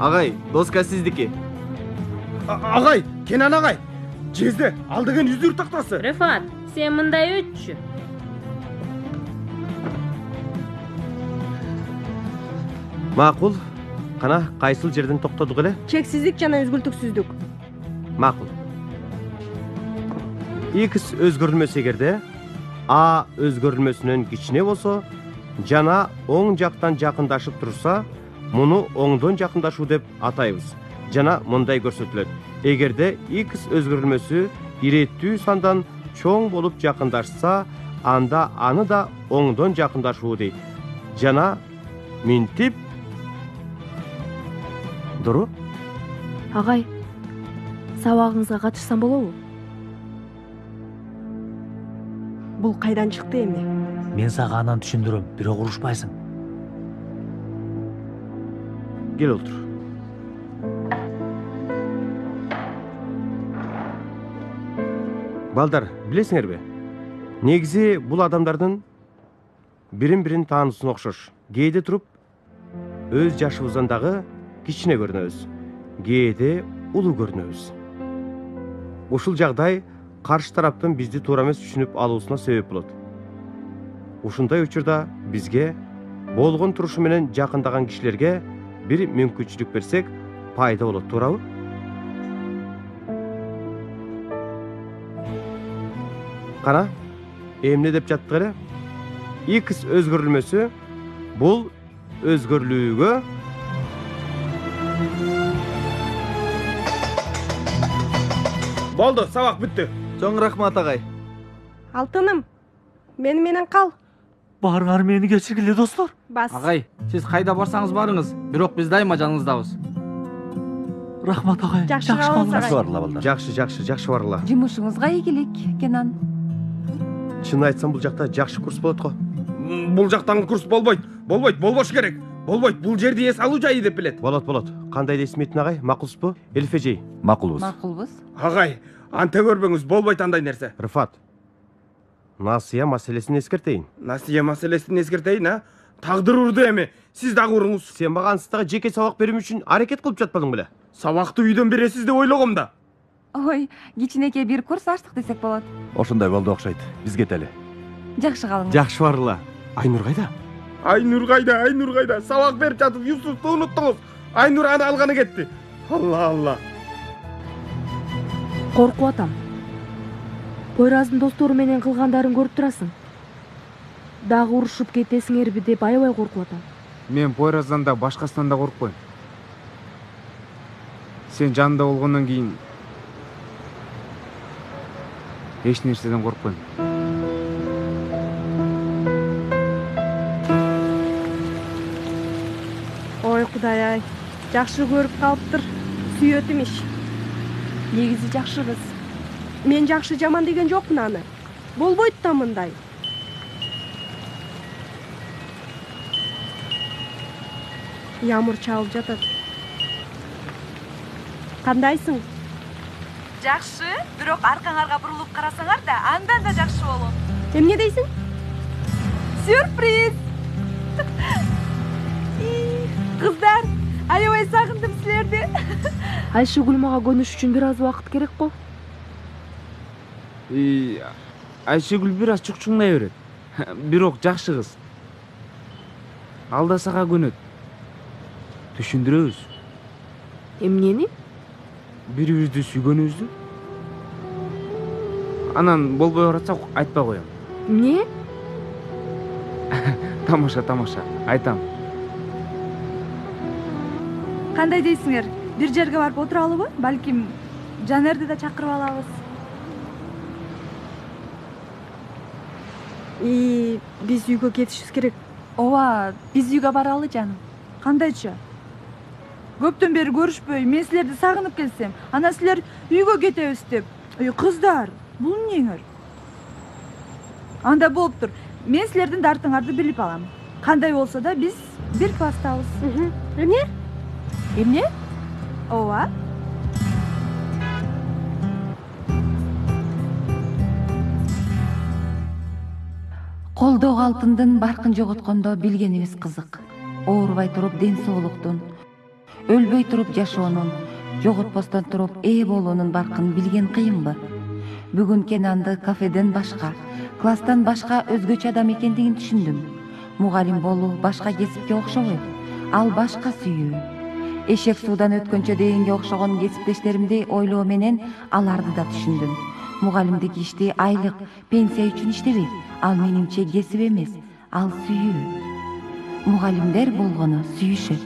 Агай, доска сиздики. Агай, Кенан агай. Жезде, ал деген үзүр тактасы. Рифат, сен мындай өтчү. Макул. Кана, кайсыл жерден токтодук эле? Чексиздик жана үзгүлтүксүздүк. Макул. X өзгөрүлмөсө эгерде A өзгөрүлмөсүнөн кичине болсо жана оң жактан жакындашып турса, муну оңдон жакындашуу деп атайбыз. Жана мындай көрсөтүлөт. Эгерде X өзгөрүлмөсү иреттүү сандан чоң болуп жакындашса, анда аны да оңдон жакындашуу дейт. Жана минтип Дуру? Агай, сабагыңызга катышсам болобу? Бул кайдан чыкты эми? Мен сага анан түшүндүрөм, бирок урушпайсың. Кел отур. Балдар, билесиңерби? Негизи бул адамдардын бирин-бирин таанысына окшош. Кээде туруп өз жашыбыздан дагы кичине көрүнөбүз. Кээде улуу көрүнөбүз. Ушул жагдай каршы тараптын бизди туура эмес түшүнүп алуусуна себеп болот. Ушундай учурда бизге болгон турушу менен жакындаган кишилерге бир мүмкүнчүлүк берсек, пайда болот, туурабы? Кана, эмне деп жаттык эле? X өзгөрүлмөсү бул өзгөрүлүүгө Болду, сабак бүттү. Чоң рахмат агай. Алтыным, мени менен кал. Барыңар мени кечиргиле достор. Бас. Агай, сиз кайда барсаңыз барыңыз, бирок биз дайыма жаныңыздабыз. Рахмат агай. Жакшы барыла. Жакшы барыла. Жумушуңузга ийгилик, Кенан. Чын айтсам, бул жакта жакшы курс болот го. Бул жактан курс болбойт. Болбош керек. Болбойт, бул жерди эс алуу жайы деп билет. Болот. Кандай дейсиң Метин агай? Макулсузбу? Элфежей. Макулбуз. Агай, анте көрбөңүз, болбойт андай нерсе. Рыфат. Насыя маселесин эскертейин. А? Тагдыр урду эми. Сиз дагы уруңуз. Сен мага ансыздагы жеке сабак берим үчүн аракет кылып жатпадың беле? Сабакты үйдөн бересиз деп ойлогом да. Ой, кичинекей бир курс ачтык десек болот. Ошондой болду окшойт. Биз кетели. Жакшы калыңыз. Жакшы барыла. Айнур кайда? Айнур кайда? Сабак берип жатып Юсуфту унуттуңуз. Айнур аны алганы кетти. Алла. Коркуп атам. Пойраздын достору менен кылгандарын көрүп турасың. Дагы урушуп кетесиңерби деп аябай коркуп атам. Мен Пойраздан да башкасынан да коркпойм. Сен жанында болгондон кийин эч нерседен коркпойм. Ой Кудай ай, жакшы көрүп калыптыр. Сүйөт имиш. Негизи жакшы кыз. Мен жакшы жаман деген жокмун аны. Болбойт да мындай. Ямыр чалып жатат. Кандайсың? Жакшы, бирок аркаңарга бурулуп карасаңар да андан да жакшы болот. Эмне дейсиң? Сюрприз! Кыздар, аябай сагындым силерди. Айшыгүл мага көнүш үчүн бир аз убакыт керек го. Айшыгүл бир аз чукчуңдай берет. Бирок жакшы кыз. Алда сага көнөт. Түшүндүрөбүз. Эмнени? Бири-бирибизди сүйгөнүбүздү. Анан болбой баратса айтпай коем. Эмне? Тамаша, айтам. Кандай дейсиңер? Бир жерге барып отуралыбы? Балким Жанерди да чакырып алабыз. Биз үйгө кетишибиз керек. Ооба, биз үйгө баралы жаным. Кандайча? Көптөн бери көрүшпөй, мен силерди сагынып келсем, ана силер үйгө кетебиз деп. Кыздар, бул эмнеңер? Анда болуптур. Мен силердин дартыңарды билип алам. Кандай болсо да биз бир класстабыз. Эмне? Эмне? Ооба. Колдоо калпындын баркын жоготкондо билгенибиз кызык. Оорубай туруп ден соолуктун, өлбөй туруп жашоонун, жоготпостон туруп ээ болуунун баркын билген кыйынбы? Бүгүн Кенанды кафеден башка, класстан башка өзгөчө адам экендигин түшүндүм. Мугалим болуу башка кесипке окшобойт. Ал башка сүйүү. Эшек суудан өткөнчө дегенге окшогон кесиптештеримди ойлоо менен аларды да түшүндүм. Мугалимдик ишти айлык, пенсия үчүн иштебейт. Ал менимче кесип эмес, ал сүйүү. Мугалимдер болгону сүйүшөт.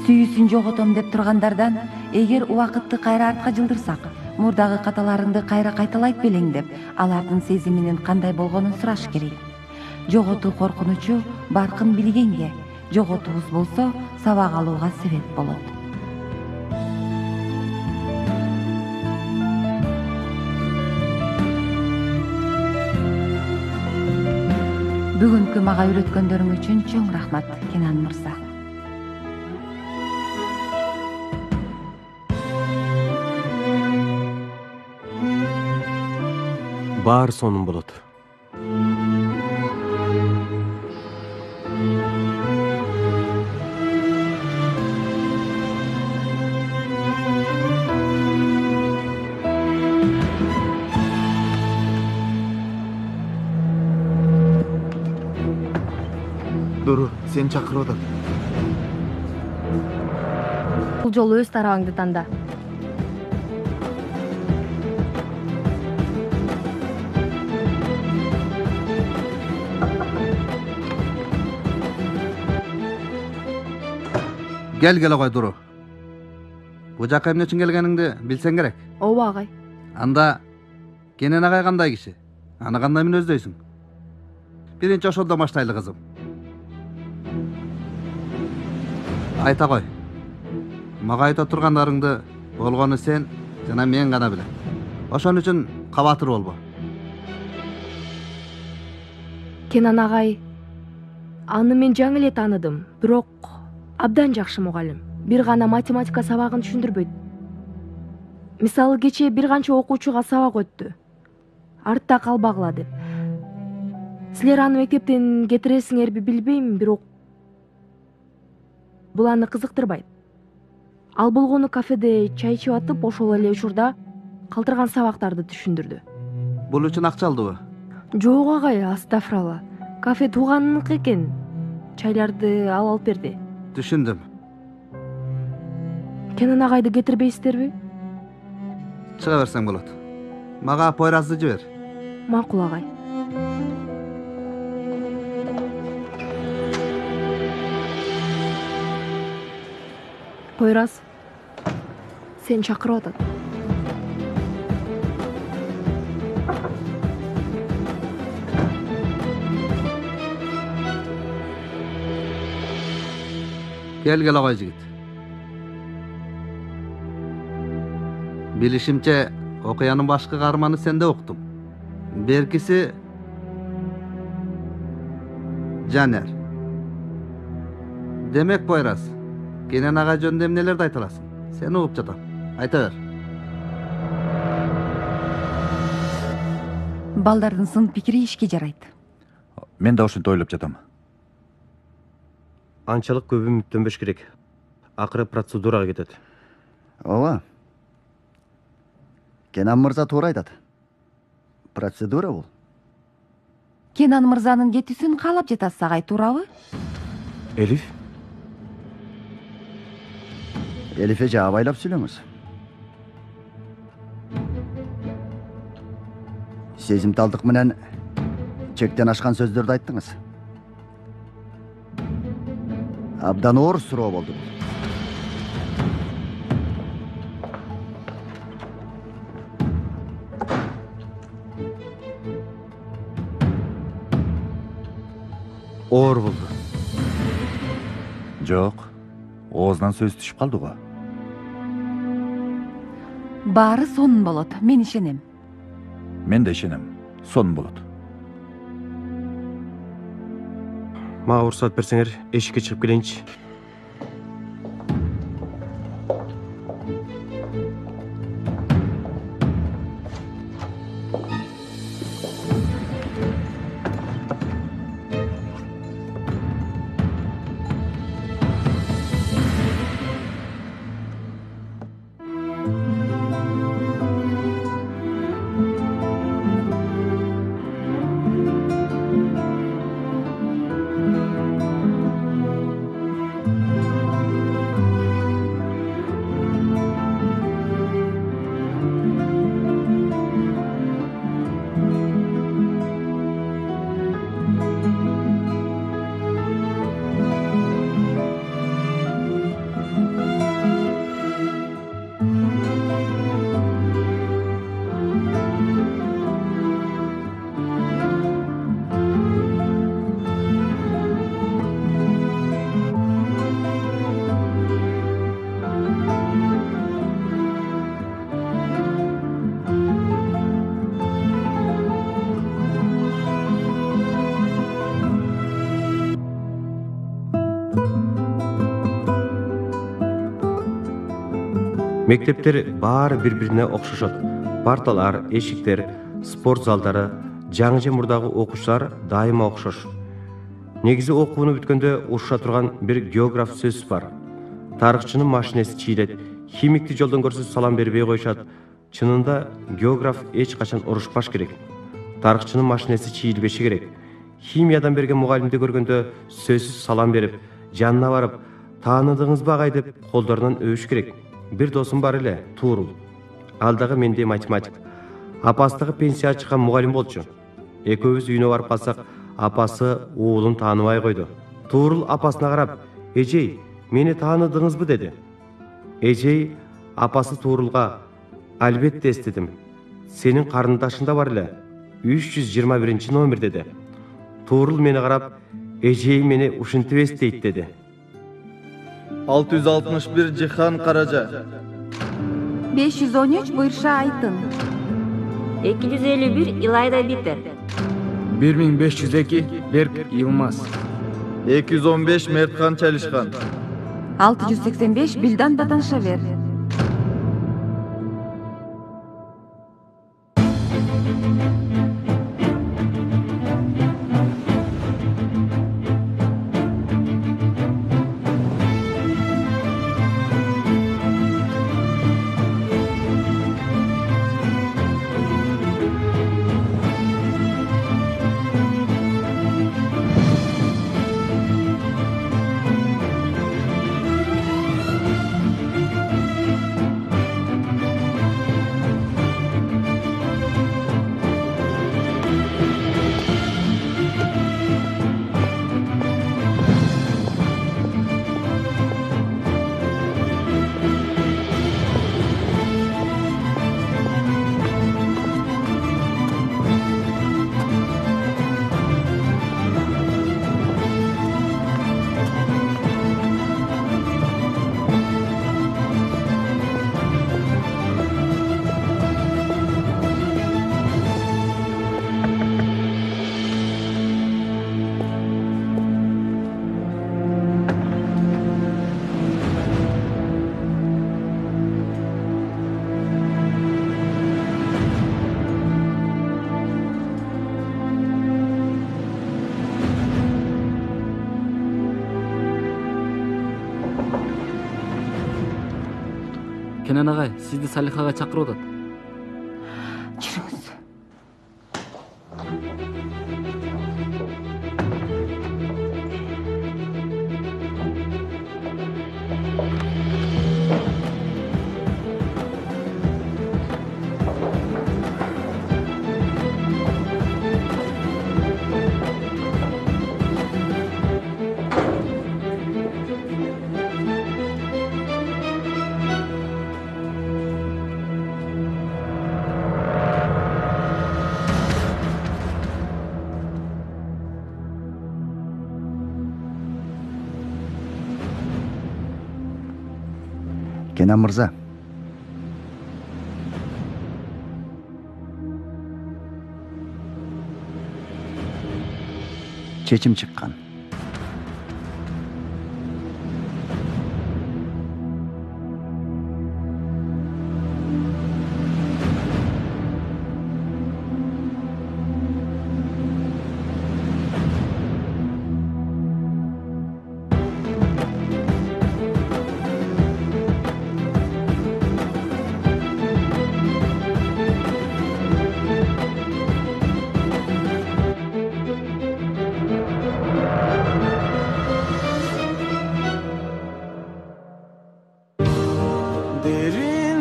Сүйүүсүн жоготом деп тургандардан эгер убакытты кайра артка жылдырсак, мурдагы каталарыңды кайра кайталайт белең деп, алардын сезиминин кандай болгонун сураш керек. Жоготуу коркунучу баркын билгенге, жоготуубуз болсо сабак алууга себеп болот. Бүгүнкү мага үйрөткөндөрүң үчүн чоң рахмат, Кенан мырза. Баары сонун болот. Дуру, сени чакырып атат. Бул жолу өз тарабыңды танда. Gel агай Дуру. Бу жака эмне үчүн келгениңди билсең керек. Ооба агай. Анда Кенен агай кандай киши? Аны кандай мүнөздөйсүң? Биринчи ошондон баштайлы кызым. Айта кой. Мага айта тургандарыңды болгону сен жана мен гана билем. Ошон үчүн кабатыр болбо. Кенан агай, аны мен жаңы эле тааныдым, бирок абдан жакшы мугалим. Бир гана математика сабагын түшүндүрбөйт. Мисалы кечээ бир канча окуучуга сабак өттү. Артта калбагыла деп. Силер аны мектептен кетиресиңерби билбейм, бирок бул аны кызыктырбайт. Ал болгону кафеде чай ичип атып, ошол эле учурда калтырган сабактарды түшүндүрдү. Бул үчүн акча алдыбы? Жок агай, астафрала. Кафе тууганыныкы экен. Чайларды ал алып берди. Түшүндүм. Кенан агайды кетирбейсиздерби? Чыга берсең болот. Мага Пойразды жибер. Макул агай. Пойрас, сени чакырып атат. Gel ağay jigit. Bilişimçe okuyanın başka kahramanı sende okudum. Berkisi Caner. Demek Poyraz. Kenan ağa jönündө emnelерди ayta alasың? Seni okup жатам. Ayta ber. Балдардын сын пикири ишке жарайт. Мен да ошентип ойлоп жатам. Анчалык көп үмүттөнбөш керек. Акыры процедурага кетет. Ооба. Кенан мырза туура айтат. Процедура бул. Кенан мырзанын кетүүсүн каалап жатасыз агай, туурабы? Элиф? Elif'e cevabıyla söylüyorsunuz. Sezimtaldık menen çekten aşkan sözlerdi ayttınız. Abdan oğur suroo oldu bu. Оор болду. Жок. Оозунан сөз түшүп калды го. Баары сонун болот, мен ишенем. Мен да ишенем. Сонун болот. Мага уруксат берсеңер, эшикке чыгып келейинчи. Мектептер баары бири-бирине окшошот. Парталар, эшиктер, спорт залдары, жаңы же мурдагы окуучулар дайыма окшош. Негизи окууну бүткөндө уруша турган бир географ сөз бар. Тарыхчынын машинеси чийлет, химикти жолдон көрсө салам бербей коюшат. Чынында географ эч качан урушпаш керек. Тарыхчынын машинеси чийлбеши керек. Химиядан берген мугалимди көргөндө сөзсүз салам берип, жанына барып, тааныдыңызбы агай деп колдорунан өбүш керек. Bir dosum бар эле, Туурул. Ал дагы мендей математик. Апасындагы пенсия чыккан мугалим болчу. Экөөбүз үйүнө барып калсак, апасы уулун тааныбай койду. Туурул апасына карап, "Эжей, мени тааныдыңызбы?" деди. Эжей апасы Туурулга, "Албетте эстедим. Сенин карындашың да бар эле. 321 номер" деди. Туурул мени карап, "Эжей мени ушинтип эстейт" деди. 661 Cihan Karaca. 513 Buyurşa Aytın. 251 İlayda Biter. 1502 Berk Yılmaz. 215 Mertkan Çalışkan. 685 Bildan Batanşaver. Kenan агай, сизди Салихага чакырып атат. Жүрүңүз. Kenan Mırza. Çeçim çıkkan.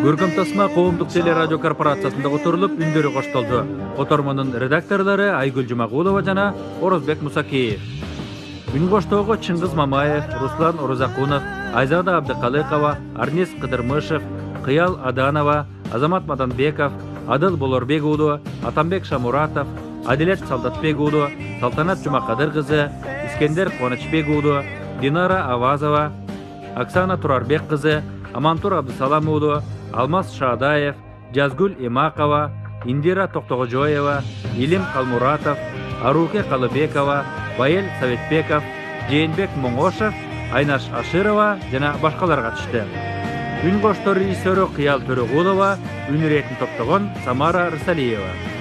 Көркөм тасма коомдук телерадио корпорациясында которулуп үндөрү коштолду. Котормонун редакторлору Айгүл Жумагулова жана Орозбек Мусакеев. Үн коштоого Чыңгыз Мамаев, Руслан Орозакунов, Айзада Абдыкалыкова, Арнес Кыдырмышев, Кыял Аданова, Азамат Маданбеков, Адыл Болорбек уулу, Атамбек Шамуратов, Адилет Солдатбек уулу, Салтанат Жумакадыр кызы, Искендер Куанычбек уулу, Динара Авазова, Оксана Турарбек кызы, Амантур Абдысалам уулу, Алмаз Шаадаев, Жазгүл Имакова, Индира Токтогожоева, Илим Калмуратов, Арухе Калыбекова, Байел Советбеков, Жээнбек Моңошев, Айнаш Аширова жана башкалар катышты. Үн коштор режиссеру Кыял Төрөгулова, үн иретин топтогон Самара Рысалиева.